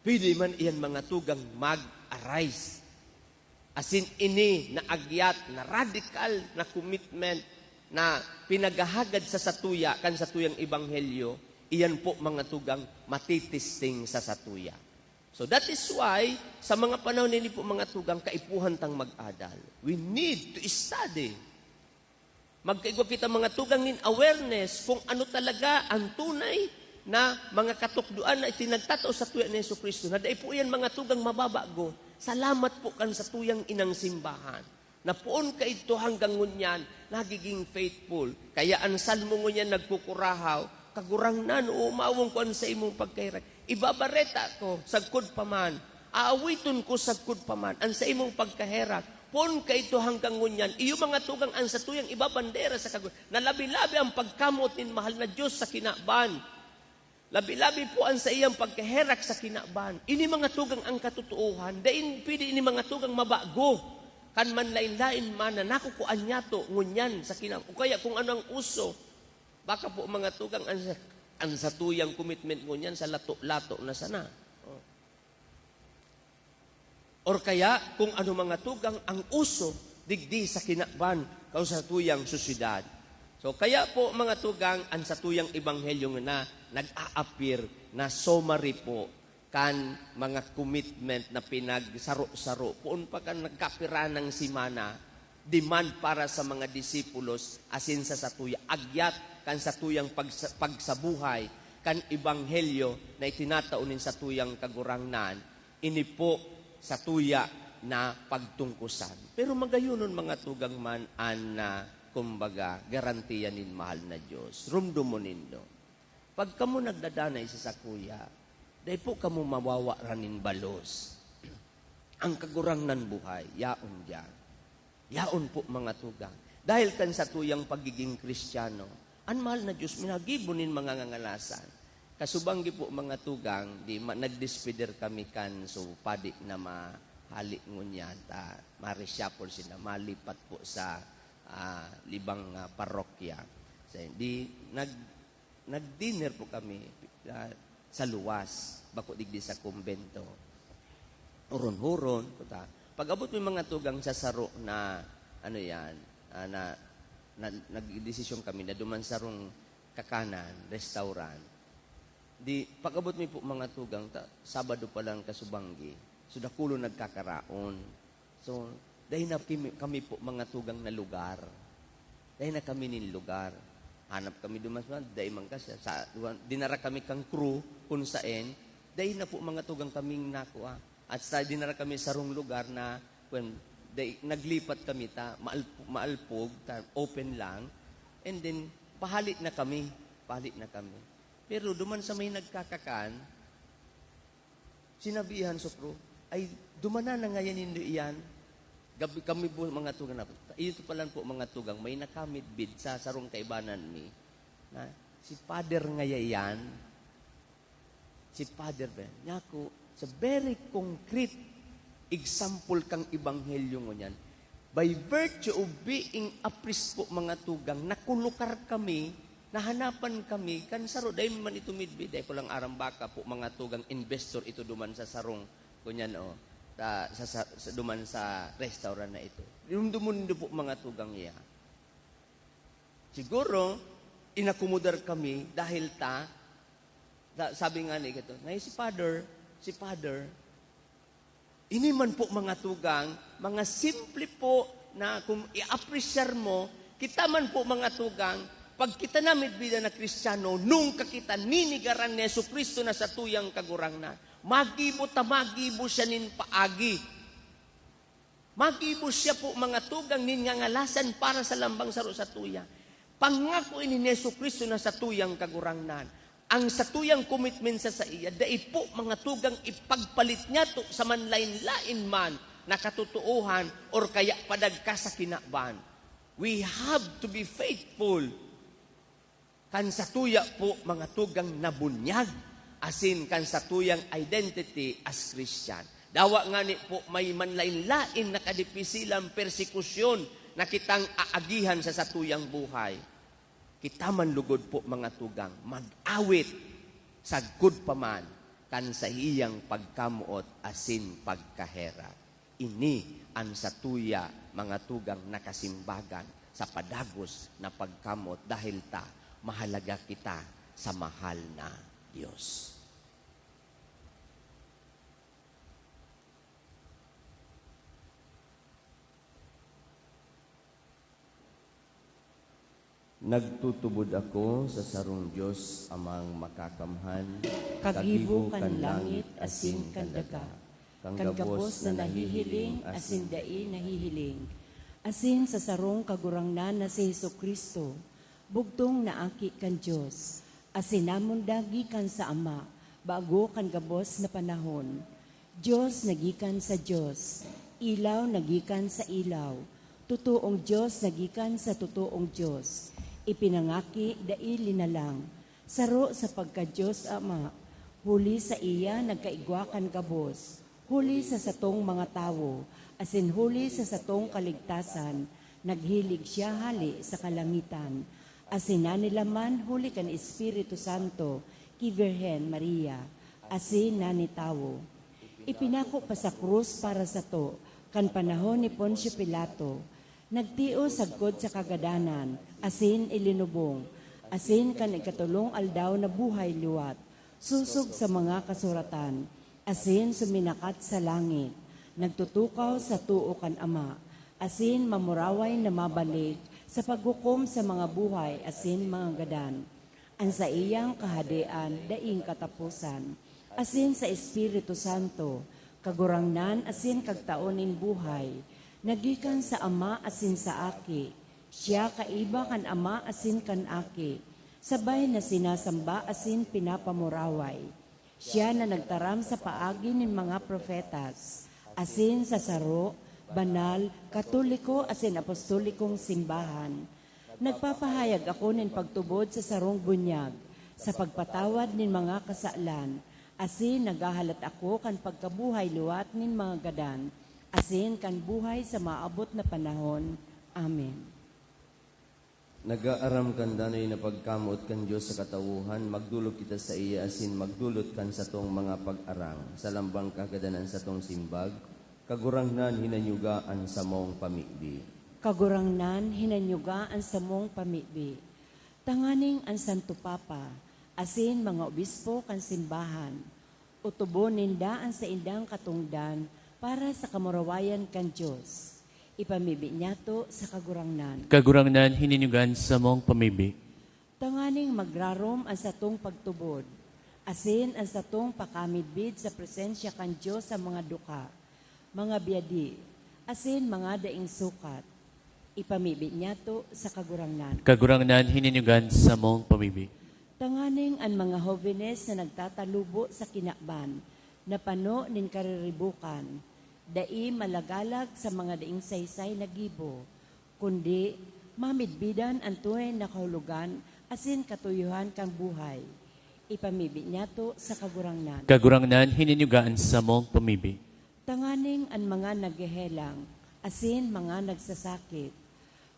Pwede man iyan mga tugang mag-arise. Asin ini na agyat, na radical na commitment na pinagahagad sa satuya kan satuyang ebanghelyo, iyan po mga tugang matitisting sa satuya. So that is why, sa mga panahon nini po mga tugang, kaipuhan tang mag-adal. We need to study. Magkaigwa kita mga tugang nin awareness kung ano talaga ang tunay na mga katukduan na itinagtatao sa tuya ni Yesu Kristo. Na dahil po yan mga tugang mababago. Salamat po kan sa tuyang inang simbahan. Na poon ka ito hanggang ngunyan, nagiging faithful. Kaya ang salmo ngunyan nagkukurahaw, kagurang nan, umawong ko sa imong pagkairak. Ibabareta ko, sagkod paman. Aawiton ko, sagkod paman. Ang sa imong pagkaherak, poon ka ito hanggang ngunyan. Iyo mga tugang ang sa tuyang ibabandera sa kagurang. Nalabi-labi ang pagkamot ni mahal na Diyos sa kinaban. Labi-labi po ang sa iyang pagkaherak sa kinaban. Ini mga tugang ang katotohan. Dain pwede ini mga tugang mabago. Kan man lain-lain man na nakukuan niya to, ngunyan sa kinang. O kaya kung ano ang uso, baka po mga tugang ang satuyang commitment ngunyan sa lato-lato na sana. Or kaya kung ano mga tugang ang uso, digdi sa kinaban, kau sa tuyang susidad. So kaya po mga tugang, ang satuyang ebanghelyo na nag-a-appear na summary po kan mga commitment na pinagsaro-saro. Poon pa kan nagkapira ng simana, demand para sa mga disipulos, asin sa satuya, agyat kan satuyang pagsabuhay, kan ebanghelyo na itinataunin sa tuyang kagurangnan, ini po satuya na pagtungkusan. Pero magayunon mga tugang man, kumbaga, garantiya nin mahal na Diyos. Rumdumunin do. Pag kamo nagdadanay sa sakuya, dahil po kamo mawawa ranin balos. Ang kagurangnan buhay, yaon diyan. Yaon po mga tugang. Dahil kan sa tuyang pagiging Kristiyano, ang mahal na Diyos, minagibunin mga ngangalasan. Kasubanggi po mga tugang, nagdespider kami kan so padi na mahali ngunyan, marisyapol sila, malipat po sa libang parokya. So, nag-dinner po kami sa luwas, bako digdi sa kumbento. Huron-huron. Pag abot mo mga tugang sa saro na, nag-desisyon kami na duman sarong kakanan, restaurant. Pag abot mo po mga tugang, Sabado pa lang kasubanggi, so dakulo nagkakaraon. So, dahil na kami po mga tugang na lugar. Dahil na kami nin lugar. Hanap kami duman dahil man kasi dinara kami kang crew kung saan dahil na po mga tugang kaming nakuha. At sa dinara kami sa rong lugar na naglipat kami maalpog, open lang, and then pahalit na kami. Pero duman sa may nagkakakan, sinabihan so pro, ay dumana na ngayon iyan, gabi kami po mga tugang na, ito pala po mga tugang, may nakamit bid sa sarong kaibanan mi, na si Father ngayon, si Father Ben, yako, sa very concrete example kang ibanghelyo mo yan, by virtue of being a priest po mga tugang, nakulukar kami, nahanapan kami, kan saro, dahil man ito midbid, dahil ko lang arambaka po mga tugang investor, ito duman sa sarong, kunyan duman sa restaurant na ito. Dumumundo po mga tugang iya. Siguro, inakumudar kami dahil sabi nga ni ito, si Father, ini man po mga tugang, mga simple po na kung i-appreciate mo, kita man po mga tugang, pag kita namin bida na Kristiyano, nung kakita ninigaran ni Yesu Kristo na sa tuyang kagurangnan, magibo siya nin paagi. Magibo siya po mga tugang ningangalasan para sa lambang saro sa tuya. Pangako ini ni Yesu Kristo na sa tuyang kagurangnan. Ang sa tuyang commitment sa iya, dai po mga tugang ipagpalit niya to sa manlain-lain man na katutuuhan or kaya padagka sa kinaban. We have to be faithful. Kan sa tuya po mga tugang nabunyag, asin kan sa tuyang identity as Christian. Dawa nga ni po may manlain-lain na kadipisilang persekusyon na kitang aagihan sa satuyang buhay. Kita man lugod po mga tugang, mag-awit sa good paman, kan sa iyang pagkamuot asin pagkahera. Ini ang satuya mga tugang nakasimbagan sa padagos na pagkamot dahil mahalaga kita sa mahal na Diyos. Nagtutubod ako sa sarong Diyos amang makakamhan, Kagibo kan langit asin kan daga, kan gabos na nahihiling asin dai nahihiling, asin sa sarong kagurangnan na si Jesucristo, bugtong naaki kan Diyos, asin namon dagi kan sa Ama, bago kan gabos na panahon. Diyos nagikan sa Diyos, ilaw nagikan sa ilaw, tutuong Diyos nagikan sa tutuong Diyos. Ipinangaki dai linalang, saro sa pagka-Diyos Ama, huli sa iya nagkaigwakan kabos, huli sa satong mga tawo, asin huli sa satong kaligtasan, naghilig siya hali sa kalangitan, asin nanilaman huli kan Espiritu Santo, ki Virhen Maria, asin nanitawo. Ipinako pa sa krus para sa to, kan panahon ni Poncio Pilato, nagtio sagkod sa kagadanan, asin ilinubong, asin kan ikatulong aldaw na buhay liwat, susog sa mga kasuratan, asin suminakat sa langit, nagtutukaw sa tuo kan Ama, asin mamuraway na mabalik sa paghukom sa mga buhay, asin mga gadan. Ang sa iyang kahadian, daing katapusan, asin sa Espiritu Santo, kagurangnan asin kagtaonin buhay, nagikan sa Ama asin sa Aki, siya kaiba kan Ama asin kan Aki, sabay na sinasamba asin pinapamuraway. Siya na nagtaram sa paagi ng mga profetas, asin sa saro, banal, katoliko asin apostolikong simbahan. Nagpapahayag ako ng pagtubod sa sarong bunyag, sa pagpatawad ng mga kasalan, asin nagahalat ako kan pagkabuhay luwat ng mga gadan, asin kan buhay sa maabot na panahon. Amen. Nagaaram kan danoy na pagkamot kan Diyos sa katawuhan, magdulog kita sa iya asin magdulot kan sa tong mga pag-arang, sa lambang kagadanan sa tong simbag, kagurangnan hinanyugaan sa mong pamigdi. Kagurangnan hinanyugaan sa mong pamigdi. Tanganing ang Santo Papa, asin mga obispo kan simbahan, utubo ninda ang sa indang katungdan para sa kamurawayan kan Diyos. Ipamibi niyato sa kagurangnan. Kagurangnan hininyugan sa mong pamibi. Tanganing magrarom ang satong pagtubod. Asin ang satong pakamidbid sa presensya kan Diyos sa mga duka, mga biyadi, asin mga daing sukat. Ipamibi niyato sa kagurangnan. Kagurangnan hininyugan sa mong pamibi. Tanganing ang mga hovenes na nagtatalubo sa kinakban, na pano nin kariribukan, dai malagalag sa mga daing saysay na gibo, kundi mamidbidan ang tunay na kahulugan asin katuyuhan kang buhay. Ipamibi niyato sa kagurangnan. Kagurangnan hininyugan sa mong pamibi. Tanganing ang mga naghehelang, asin mga nagsasakit,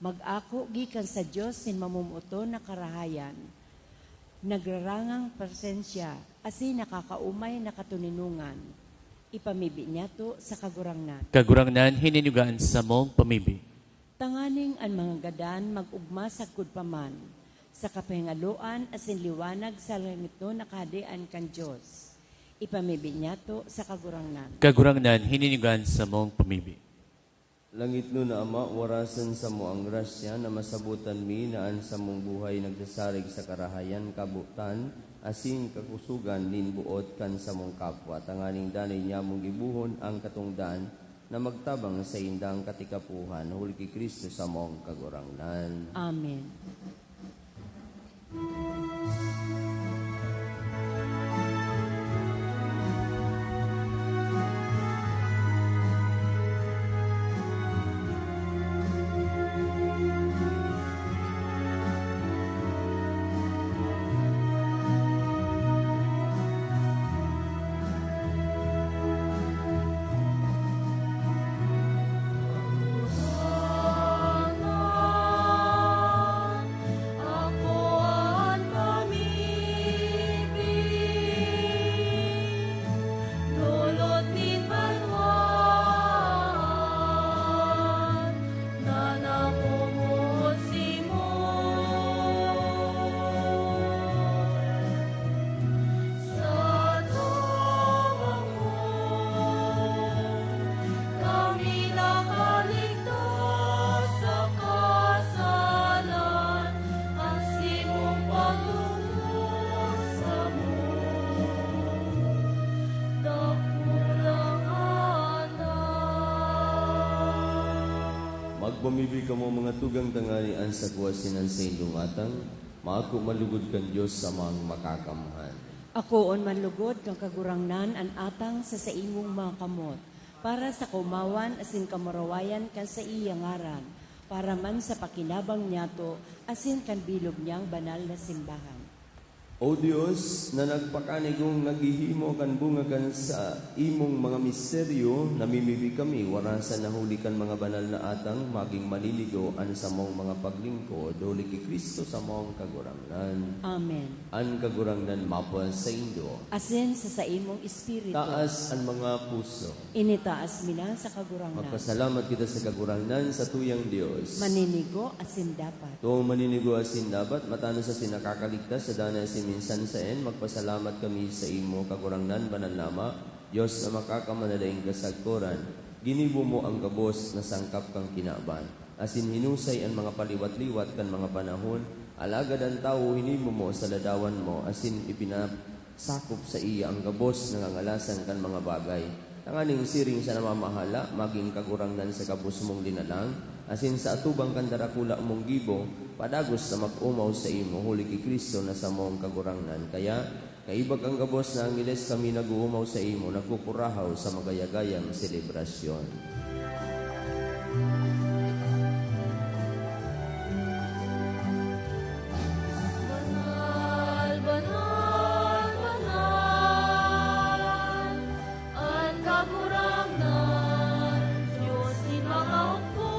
mag-ako gikan sa Diyos sin mamumuto na karahayan, nagrarangang presensya, asin nakakaumay na katuninungan. Ipamibi niyato sa kagurangnan. Kagurangnan hininyugan sa mong pamibi. Tanganing ang mga gadan mag-ugma sa kudpaman, sa kapahingaluan asin liwanag sa langit no nakahadian kan Diyos. Ipamibi niyato sa kagurangnan. Kagurangnan hininyugan sa mong pamibi. Langit no na Ama, warasan sa mo ang grasya na masabutan mi naan sa mong buhay nagdasarig sa karahayan kabutan, asin kakusugan nin buot kan sa mong kapwa. Tanganing danay niya mong gibuhon ang katungdan na magtabang sa indang katikapuhan. Huli ki Kristo sa mong kagurangnan. Amen. Magpamibi ka mo mga tugang tanganian sa kuwasinan sa indungatang, maako malugod kan Diyos sa mga makakamhan. Ako on manlugod kang kagurangnan an atang sa imong mga kamot, para sa kumawan asin kamarawayan kan sa iyang ngaran, para man sa pakinabang niyato asin kan bilog niyang banal na simbahan. O Diyos, na nagpakanigong naghihimo kan bunga kan sa imong mga misteryo, namimibi kami, warasan na huli kan mga banal na atang, maging maliligo an sa mong mga paglingkod, huli ki Kristo sa mong kagurangnan. Amen. An kagurangnan mapuan sa Indo. Asin sa imong espiritu, Taas ang mga puso. initaas mina sa kagurangnan. Magpasalamat kita sa kagurangnan sa tuyang Diyos. Maninigo asin dapat. Tuong maninigo asin dapat, matano sa sinakakaligtas sa dana asin minsan sa magpasalamat kami sa imo kagurangnan banal nama, Diyos na makakamanalayng kasagkuran. Ginibo mo ang gabos na sangkap kang kinaban. Asin hinusay ang mga paliwat-liwat kan mga panahon, alagad ang tao hinimo mo sa ladawan mo, asin ipinasakop sa iya ang gabos na ngangalasan kan mga bagay. Tanganing siring sa namamahala, maging kagurangnan sa gabos mong dinalang, asin sa atubang kandarakula mong gibo, padagos na mag-umaw sa imo, huli ki Kristo na sa mong kagurangnan. Kaya, kaibag ang gabos na angiles kami nag-uumaw sa imo, nagkukurahaw sa magayagayang selebrasyon. Banal, banal, banal, ang kagurangnan, Diyos ni mga upo,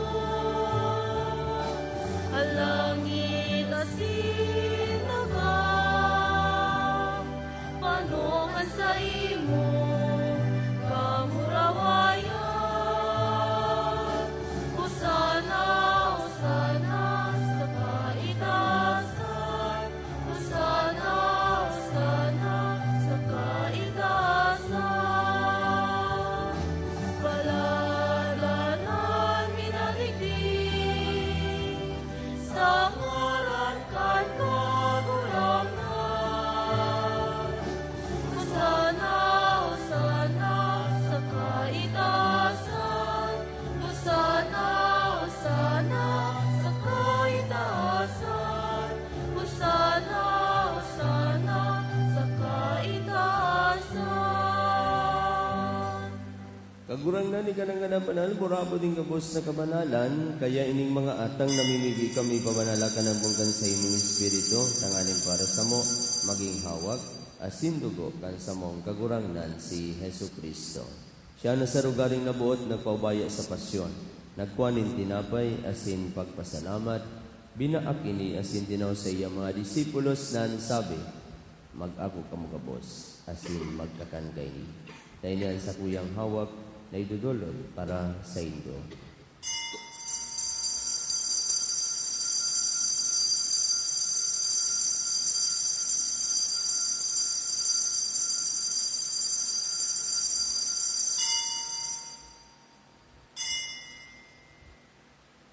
ang langit asin nagang, panungan sa imo, kamurawayan, Kagurang na ni kanang ganapanal, burabo din kabos na kabanalan, kaya ining mga atang namimili kami pabanala ka ng bungkan sa imong Espiritu, tanganin para sa mo, maging hawak, asin dugo kan sa mong kagurangnan si Hesu Kristo. Siya na sa rugaring nabuot, nagpaubaya sa pasyon, nagkuanin tinapay, asin pagpasalamat, binaak ini, asin tinaw sa iya mga disipulos nan sabi, mag-ako kamukabos, asin magkakan kaini. Dahil sa kuyang hawak, na idudulot para sa Indo.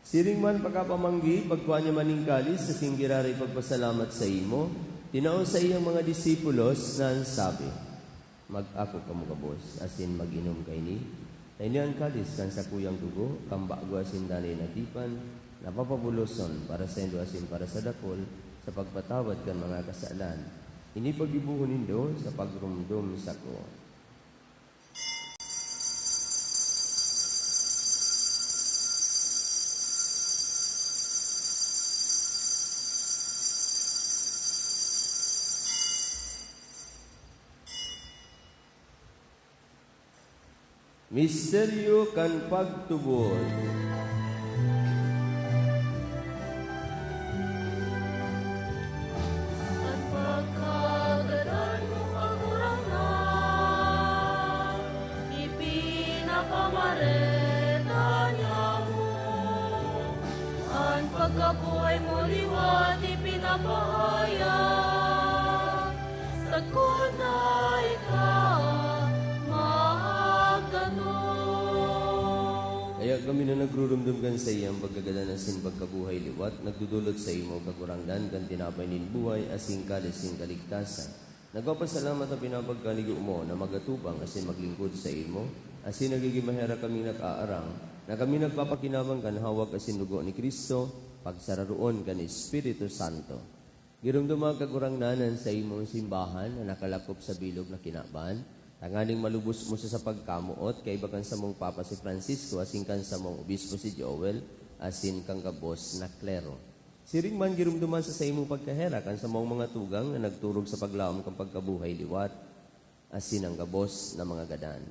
Siring man pagkapamanggi, pagkuha niya maning kalis sa singgirari pagpasalamat sa imo, tinao sa iyang mga disipulos na sabi, mag-ako kamukabos, asin mag-inom kay ni, nainian kalis kan sa kuyang dugo, kambago asin dali natipan, napapabuloson para sa indo asin para sa dakol, sa pagpatawad kan mga kasalan. Ini pagibuhon nindo sa pagrumdum sa ko. Misteryo kan pagtubod. At pagkagadan mo kagurangan, ipinapamareta niya mo. Ang pagkabuhay mo liwat, ipinapahayag. Sa kunay ka, kaya kami na nagrurumdum sa iyang pagkagadan asin pagkabuhay liwat, nagdudulot sa imo kagurangdan kan tinapay nin buhay asing kalis sing kaligtasan. Nagpapasalamat ang pinapagkaligo mo na magatubang asin maglingkod sa imo, asin nagigimahera kami nag-aarang, na kami nagpapakinabang kan hawak asin dugo ni Kristo, pagsararoon kan Espiritu Santo. Girumdum ang kagurangdanan sa imong simbahan na nakalakop sa bilog na kinaban, tanganing malubos mo sa pagkamuot, kay bakan sa mong Papa si Francisco, asin kan sa mong Obispo si Joel, asin kang kabos na klero. Siring man girumduman sa imong pagkahera, kan sa mong mga tugang na nagturog sa paglaom kang pagkabuhay liwat, asin ang kabos na mga gadan.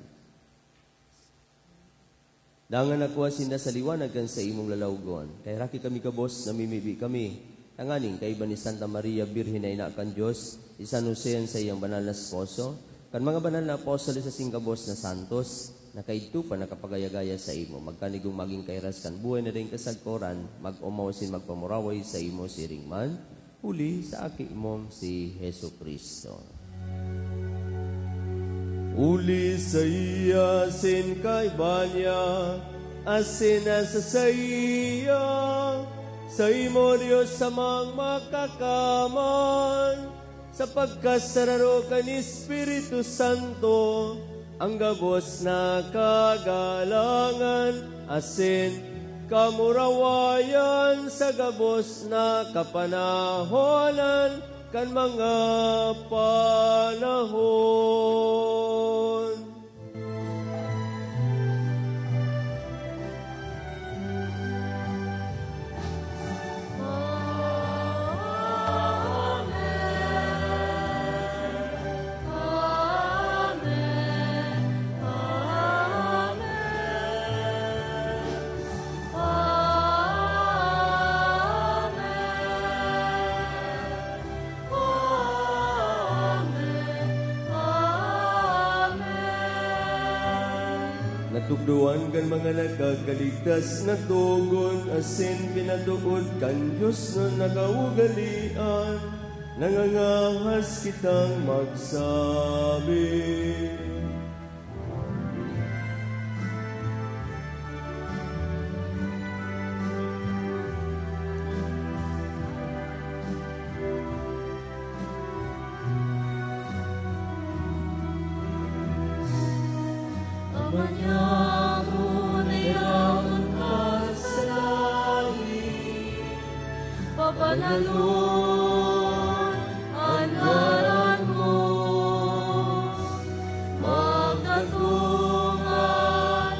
Dangan ako asin na sa liwanag kan sa imong lalawgon, kay raki kami kabos, namimibi kami, tanganing kay ni Santa Maria Birhen na ina kan Diyos, San Jose sa iyang banal na esposo, kan mga banal na apostol sa singkabos na santos, na kaito pa nakapagayagaya sa imo, magkanigong maging kairas kan buhay na rin kasagkoran, mag-umaw sin magpamuraway sa imo siring man, huli sa aki imong si Hesu Kristo. Uli sa iya sin kaibanya, asin na sa iya, sa imo Diyos samang makakaman, sa pagkasararo ka ni Espiritu Santo, ang gabos na kagalangan, asin kamurawayan sa gabos na kapanahonan, kan mga panahon. Natugduan kan mga nagkakaligtas na tugon, asin pinatuod kan Diyos na nakaugalian, nangangahas kitang magsabi. Papanalun ang ngaran mo, magdatungan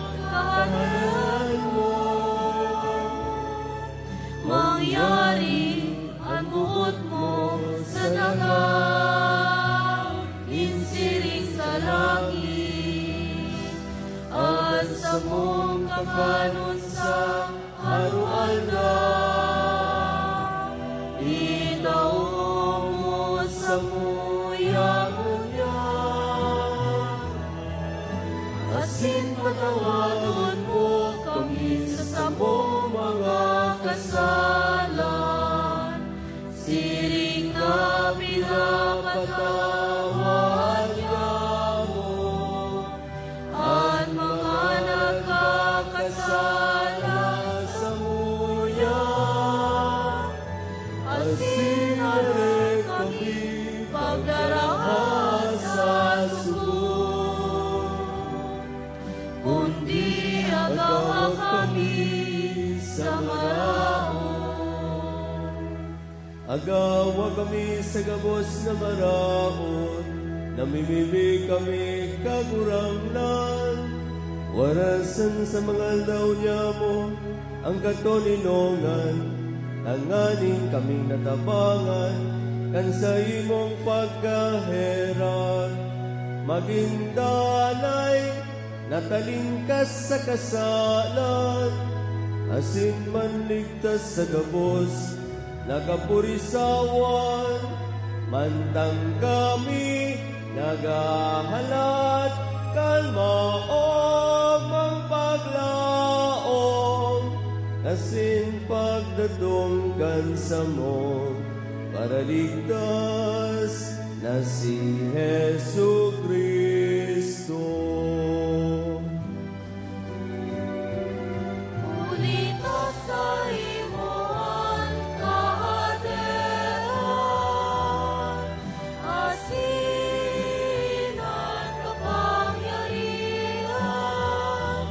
Agawa kami sa gabos na maraon, namimili kami kagurangnan. Warasan sa mga daw niya mo, ang katoninongan, tanganing kaming natabangan, kan sa imong pagkaheran. Maging danay, natalingkas sa kasalan, asin man ligtas sa gabos, nakapurisawan, mantang kami nagahalat, kalmaog mang paglaong, asin pagdatungkan sa mo, para ligtas na si Jesu Cristo. Ulito sa imoan kahadean, asinan kapangyarihan,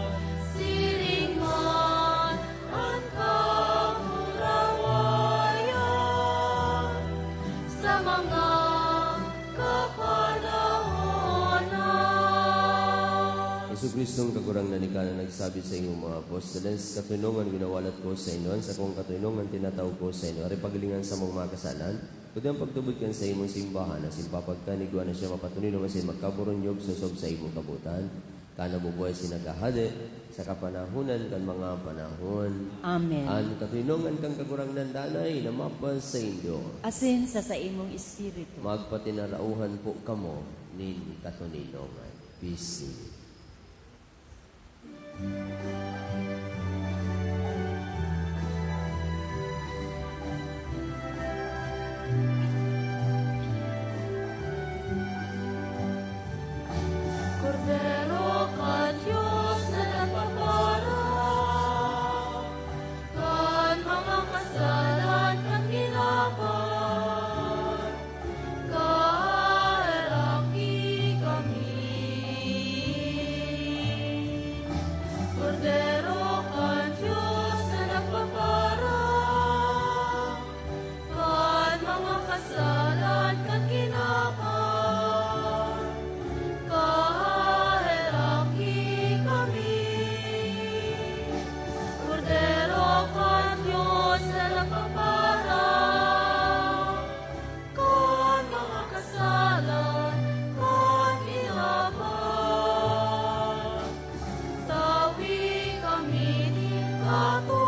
siring man ang kamurawayan, sa mga kapanahonan. Yesu Kristong kagurang nanika na nagsabi sa inyong mga apostoles, katunungan ginawalat ko sa inyo, sa kong katunungan tinataw ko sa inyo, ari pagalingan sa mong mga kasalan, kundi ang pagtubod kan sa imong simbahan, na simpapagkanigwa na siya mapatunin kasi magkaburonyog susob sa imong kabutan, kana bubuhay sinagahade, sa kapanahunan kan mga panahon. Amen. Ang katunungan kang kagurang nandanay na mapas sa inyo, Asin sa imong espiritu. magpatinarauhan po kamo ni katuninongan. Peace be. Cordero ka Diyos na nagpaparang, kan mga kasalan kang ginapan, kaeraki kami. Cordero ka Diyos na nagpaparang, kan mga kasalan kang ginapan, kaheraki kami. Cordero ka Diyos na nagpaparang, kan mga kasalan kan ginapan, tawi kami ni katuninongan.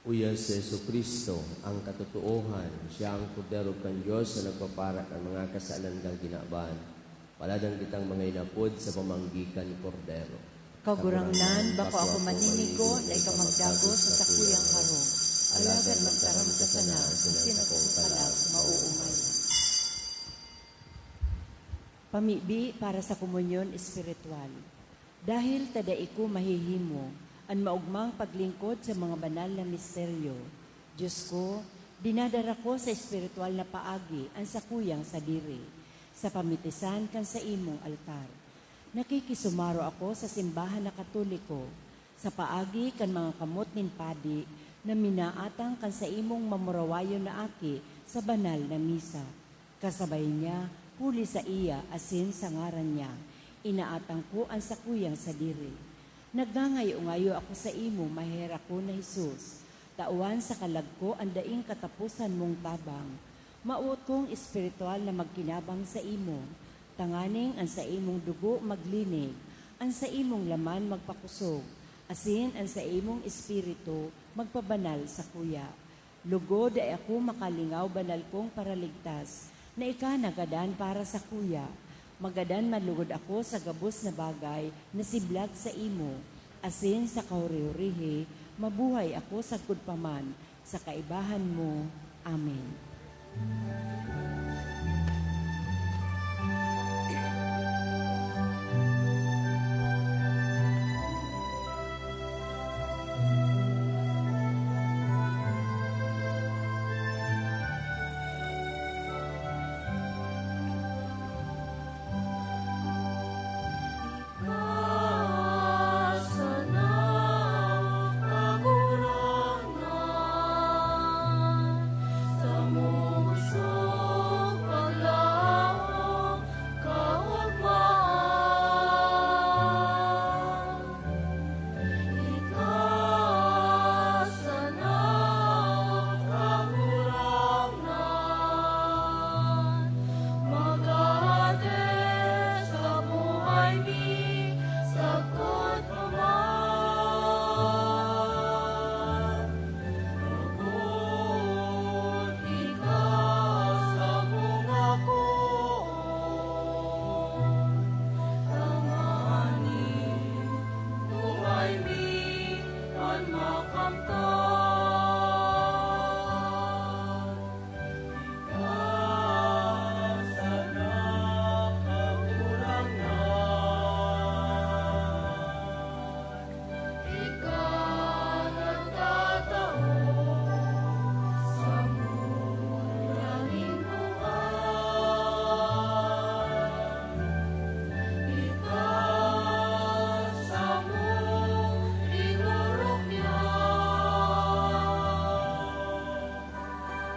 Uya si Yesu Kristo, ang katotohan, siya ang kordero kan Diyos na nagpaparak ang mga kasalan kang ginaban. Paladang kitang mga inapod sa pamanggikan ni kordero. Kagurangnan, bako ako maninigo na ikaw magdago sa sakuyang harong. Alagad magtaram ka sana, sinakong kalag, mauumay. Pamibi para sa komunyon espiritual. Dahil tadaiku mahihimo, ang maugmang paglingkod sa mga banal na misteryo. Diyos ko, dinadara ko sa espiritual na paagi ang sakuyang sa diri, sa pamitisan kan sa imong altar. Nakikisumaro ako sa simbahan na katoliko, sa paagi kan mga kamot nin padi, na minaatang kan sa imong mamurawayo na aki sa banal na misa. Kasabay niya, huli sa iya, asin sa ngaran niya, inaatang ko ang sakuyang sa diri. Nagngangayo-ngayo ako sa imo, mahera ko na Jesus. Tauan sa kalag ko ang daing katapusan mong tabang. Mauot kong espiritual na magkinabang sa imo. Tanganing ang sa imong dugo maglinig, ang sa imong laman magpakusog, asin ang sa imong espiritu magpabanal sa kuya. Lugod ay ako makalingaw banal kong paraligtas, na ika nagadan para sa kuya. Magadan malugod ako sa gabos na bagay na siblat sa imo. Asin sa kauri-urihi, mabuhay ako sa kudpaman, sa kaibahan mo. Amen.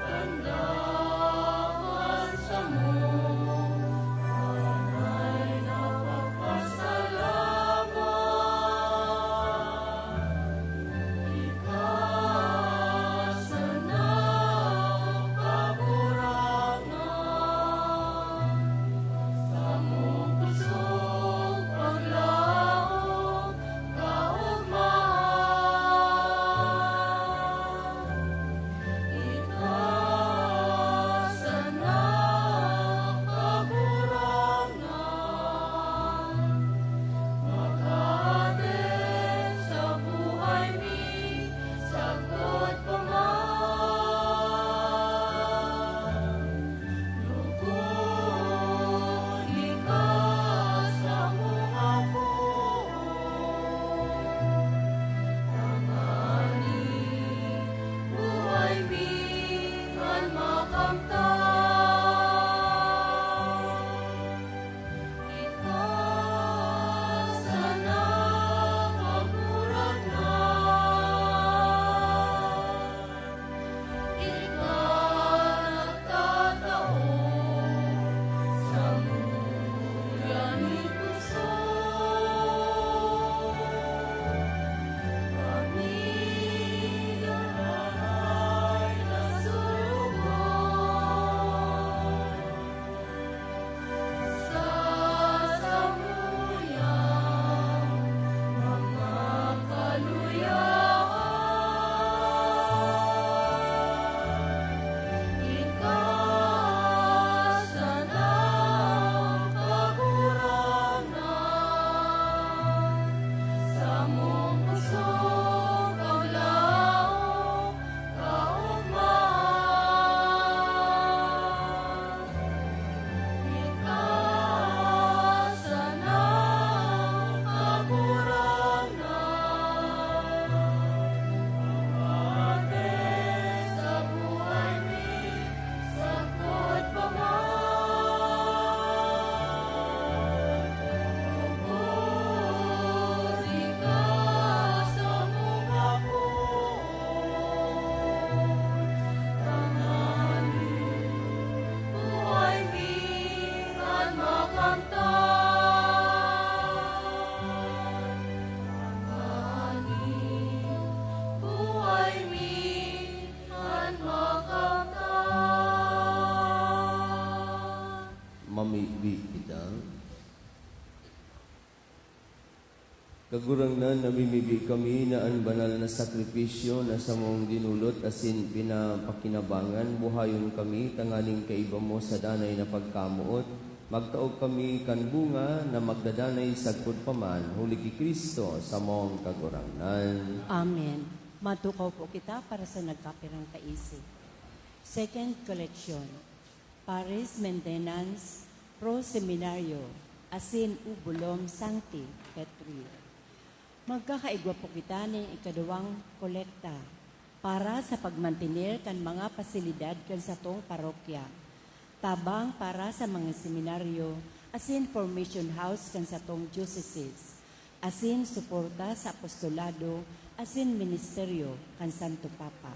Kandahan sa mo, anay napagpasalamat. Ikasan na kagurangan, sa mong pusong paglaong kaugmahan. Ikasan na kagurangan, makahatid sa buhay mi, sagot paman. Lukon ikas sa mga puon, tangani buhay mi kan makamtan. Ikasan na kagurangan, ikaw nagtataon sa muyaning puso. Kami ay nasulugan sa samuyang mga kaluyahan. Ikasan na kagurangan, sa mong pusong paglaong kaugmahan. Ikasan na kagurangan, makahatid sa buhay mi, sagot paman. Lukon ikas sa mga puon, tangani buhay mi kan makamtan. Tangani buhay mi kan makamtan. Mamigbi kita. Kagurangnan namimigbi kami na ang banal na sakripisyo na sa mong dinulot asin pinapakinabangan, buhayon kami tanganing kaiba mo sa danay na pagkamuot. Magtaog kami kan bunga na magdadanay sagpod paman, huli ki Kristo sa mong kagurangnan. Amen. Matukaw po kita para sa nagkapirang kaisip. Second collection. Paris Maintenance Pro Seminario Asin Ubulom Sancti Petri. Magkakaigwa po kita ng ikadawang kolekta para sa pagmantinir kan mga pasilidad kan sa tong parokya. Tabang para sa mga seminaryo, asin formation house kan sa tong dioceses, asin suporta sa apostolado, asin ministeryo kan Santo Papa.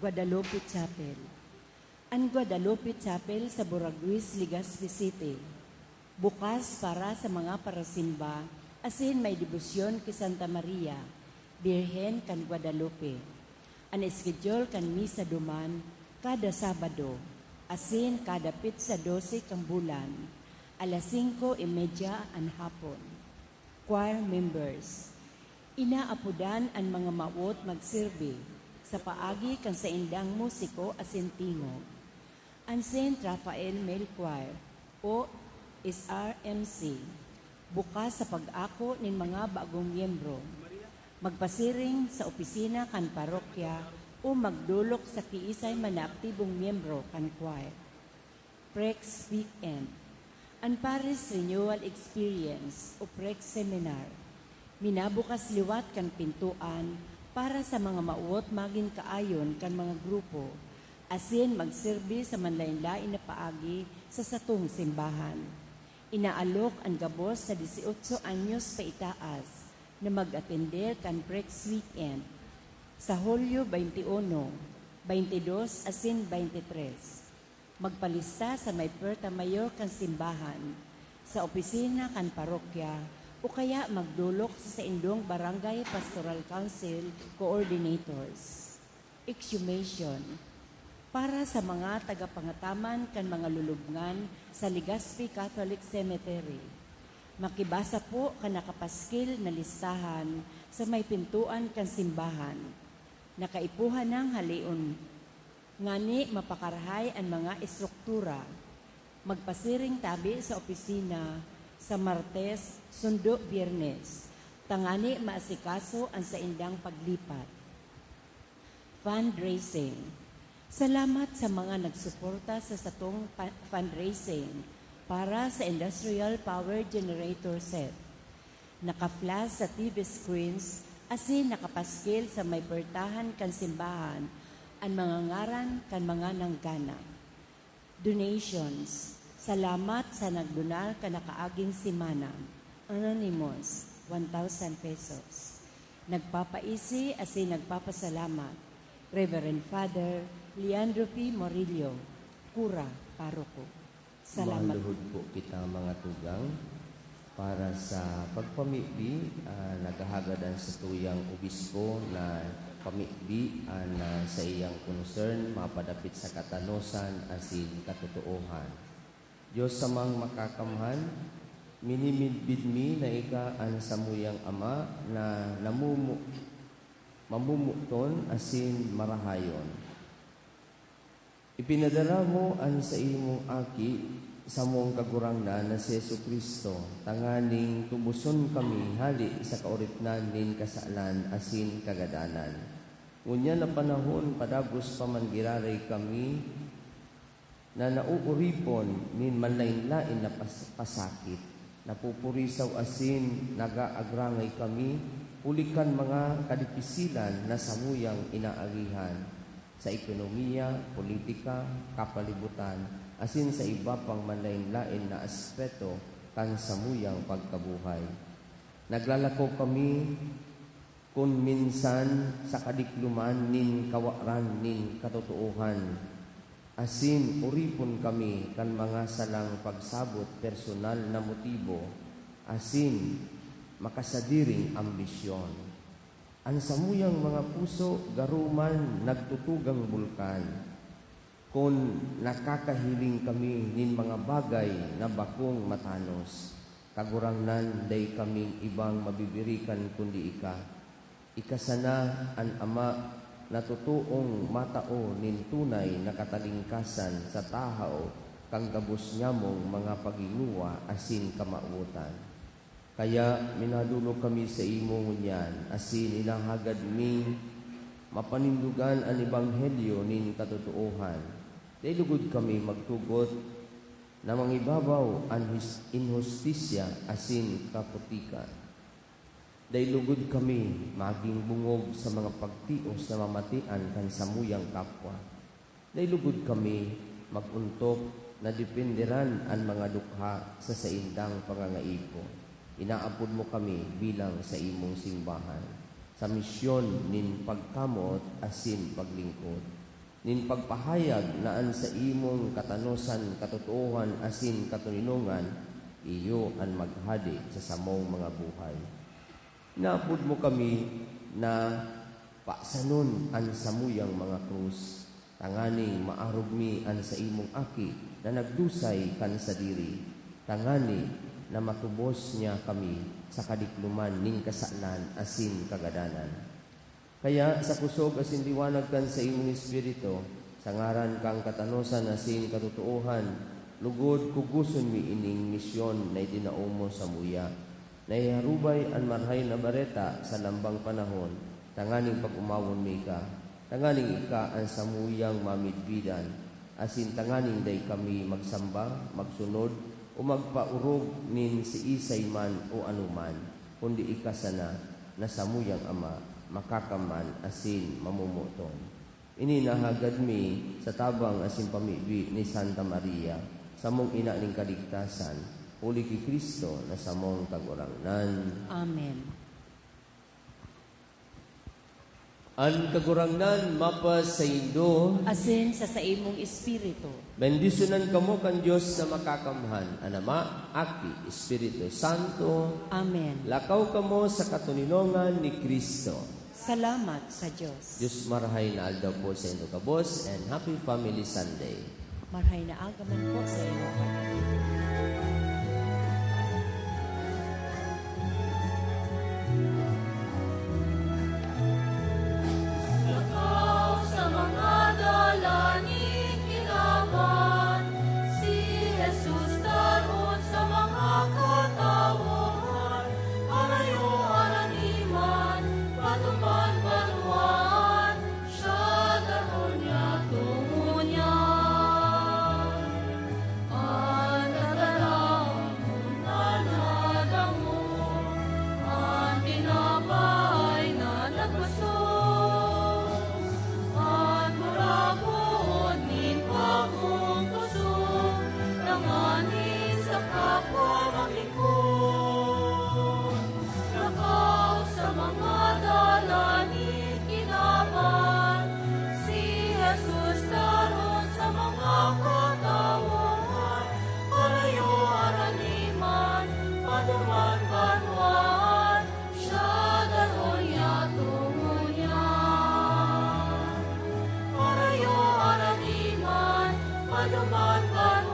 Guadalupe Chapel. Ang Guadalupe Chapel sa Boraguis, Legazpi City. Bukas para sa mga parasimba, asin may debosyon kay Santa Maria, Birhen kan Guadalupe. Ang schedule kan misa duman kada Sabado, asin kada pitsa 12 kang bulan, alas 5:30 ang hapon. Choir members. Inaapudan ang mga maot magsilbi sa paagi kan sa indang musiko asin tingog. Ang Saint Rafael Male Choir o SRMC. Bukas sa pag-ako nin mga bagong miyembro. Magpasiring sa opisina kan parokya o magdulok sa kiisay man na aktibong miyembro kan choir. Prex Weekend. Ang Paris Renewal Experience o Prex Seminar. Minabukas liwat kan pintuan para sa mga mauot maging kaayon kan mga grupo. Asin magserbi sa manlain-lain na paagi sa satong simbahan. Inaalok ang gabos sa 18 anyos pa itaas na mag-atender kan Prex Weekend sa Hulyo 21, 22 asin 23. Magpalista sa may puerta mayor kan simbahan, sa opisina kan parokya, o kaya magdulok sa indong Barangay Pastoral Council Coordinators. Exhumation. Para sa mga tagapangataman kan mga lulubngan sa Legazpi Catholic Cemetery. Makibasa po ka nakapaskil na listahan sa may pintuan kan simbahan. Nakaipuhan ng halion. Ngani mapakarahay ang mga istruktura. Magpasiring tabi sa opisina sa Martes, sundo Biyernes. Tangani maasikaso ang sa indang paglipat. Fundraising. Salamat sa mga nagsuporta sa satong fundraising para sa Industrial Power Generator Set. Naka-flash sa TV screens asin nakapaskil sa may pertahan kan simbahan ang mga ngaran kan mga nanggana. Donations. Salamat sa nagdonar ka nakaaging simana. Anonymous, 1,000 pesos. Nagpapaisi asin nagpapasalamat. Reverend Father Leandro P. Morillo, Kura, Paroko. Salamat. Maluhod po kita mga tugang para sa pagpamibi, nagahagadan sa tuyang obispo na pamibi sa iyang concern, mapadapit sa katanosan asin katotoohan. Diyos samang makakamhan, minimidbid mi na ika ang samuyang ama na mamumuton asin marahayon. Ipinadala mo ang sa imong aki sa mong kagurangnan na si Jesucristo, tanganing tubuson kami hali sa kauripnan nin kasalan asin kagadanan. Ngunya na panahon padagos pamangiraray kami na nauuripon nin manlain-lain na pasakit. Napupurisaw asin nagaagrangay kami, pulikan mga kadipisilan na samuyang inaagihan sa ekonomiya, politika, kapalibutan, asin sa iba pang manlain-lain na aspeto kan samuyang pagkabuhay. Naglalako kami kung minsan sa kadikluman nin kawaran nin katotoohan, asin uripon kami kan mga salang pagsabot personal na motibo, asin makasadiring ambisyon. Ang samuyang mga puso garuman nagtutugang bulkan. Kung nakakahiling kami nin mga bagay na bakong matanos, kagurangnan day kaming ibang mabibirikan kundi ika. Ikasana ang ama na totoong matao nin tunay na katalingkasan sa tao kang gabos nyamong mga paginguwa asin kamautan. Kaya minadulo kami sa imo ngunyan, asin inahagad mi mapanindugan ang ebanghelyo nin katotoohan. Dahil lugod kami magtugot na mangibabaw ang inhustisya asin kaputikan. Dahil lugod kami maging bungog sa mga pagtios na mamatian kan samuyang kapwa. Dahil lugod kami maguntok na dependeran ang mga dukha sa saindang pangangaipo. Inaapod mo kami bilang sa imong simbahan, sa misyon nin pagkamot asin paglingkod, nin pagpahayag naan sa imong katanosan, katotoohan asin katuninungan, iyo ang maghadi sa samong mga buhay. Inaapod mo kami na pasanon ang samuyang mga krus, tanganing maarog mi ang sa imong aki na nagdusay kan sa diri, tangani na matubos niya kami sa kadikluman ning kasalan asin kagadanan. Kaya sa kusog asin liwanag kan sa imong espiritu, sa ngaran kang katanosan asin katotoohan, lugod kuguson mi ining misyon na itinao mo sa muya, na iharubay ang marhay na bareta sa lambang panahon, tanganing pag-umawon mi ka, tanganing ika ang samuyang mamidbidan, asin tanganing day kami magsamba, magsunod, o magpaurog nin si isay man o anuman, kundi ikasana na samuyang ama, makakaman asin mamumuton. Ininahagad mi sa tabang asin pamibi ni Santa Maria, samong ina ning kaligtasan, uli ki Kristo na samong kagurangnan. Amen. An kagurangnan mapas sa Indo, asin sa imong espiritu. bendisyonan kamo kan Dios na makakamhan, Anama, Aki, Espiritu Santo, Amen. lakaw kamo sa katuninongan ni Kristo. Salamat sa Diyos. Diyos marahay na aldaw po sa Indo kabos, and Happy Family Sunday. Marhay na agaman po sa iyo. Lakaw sa mga dalanin kinaban, si Jesus daron sa mga katawan, arayo araniman, patuman baruan, siya daron niya tungo niya. Ang nagaraang nanadamu, ang tinapay na nagpasok, at murabot nin pagong kusog, tanganin sa kapwa mamikon. Lakaw sa mga dalanin kinaban, si Jesus daron sa mga katawan, arayo araniman, paduman banwan, siya daron niya tungo niya. Arayo araniman, paduman banwan,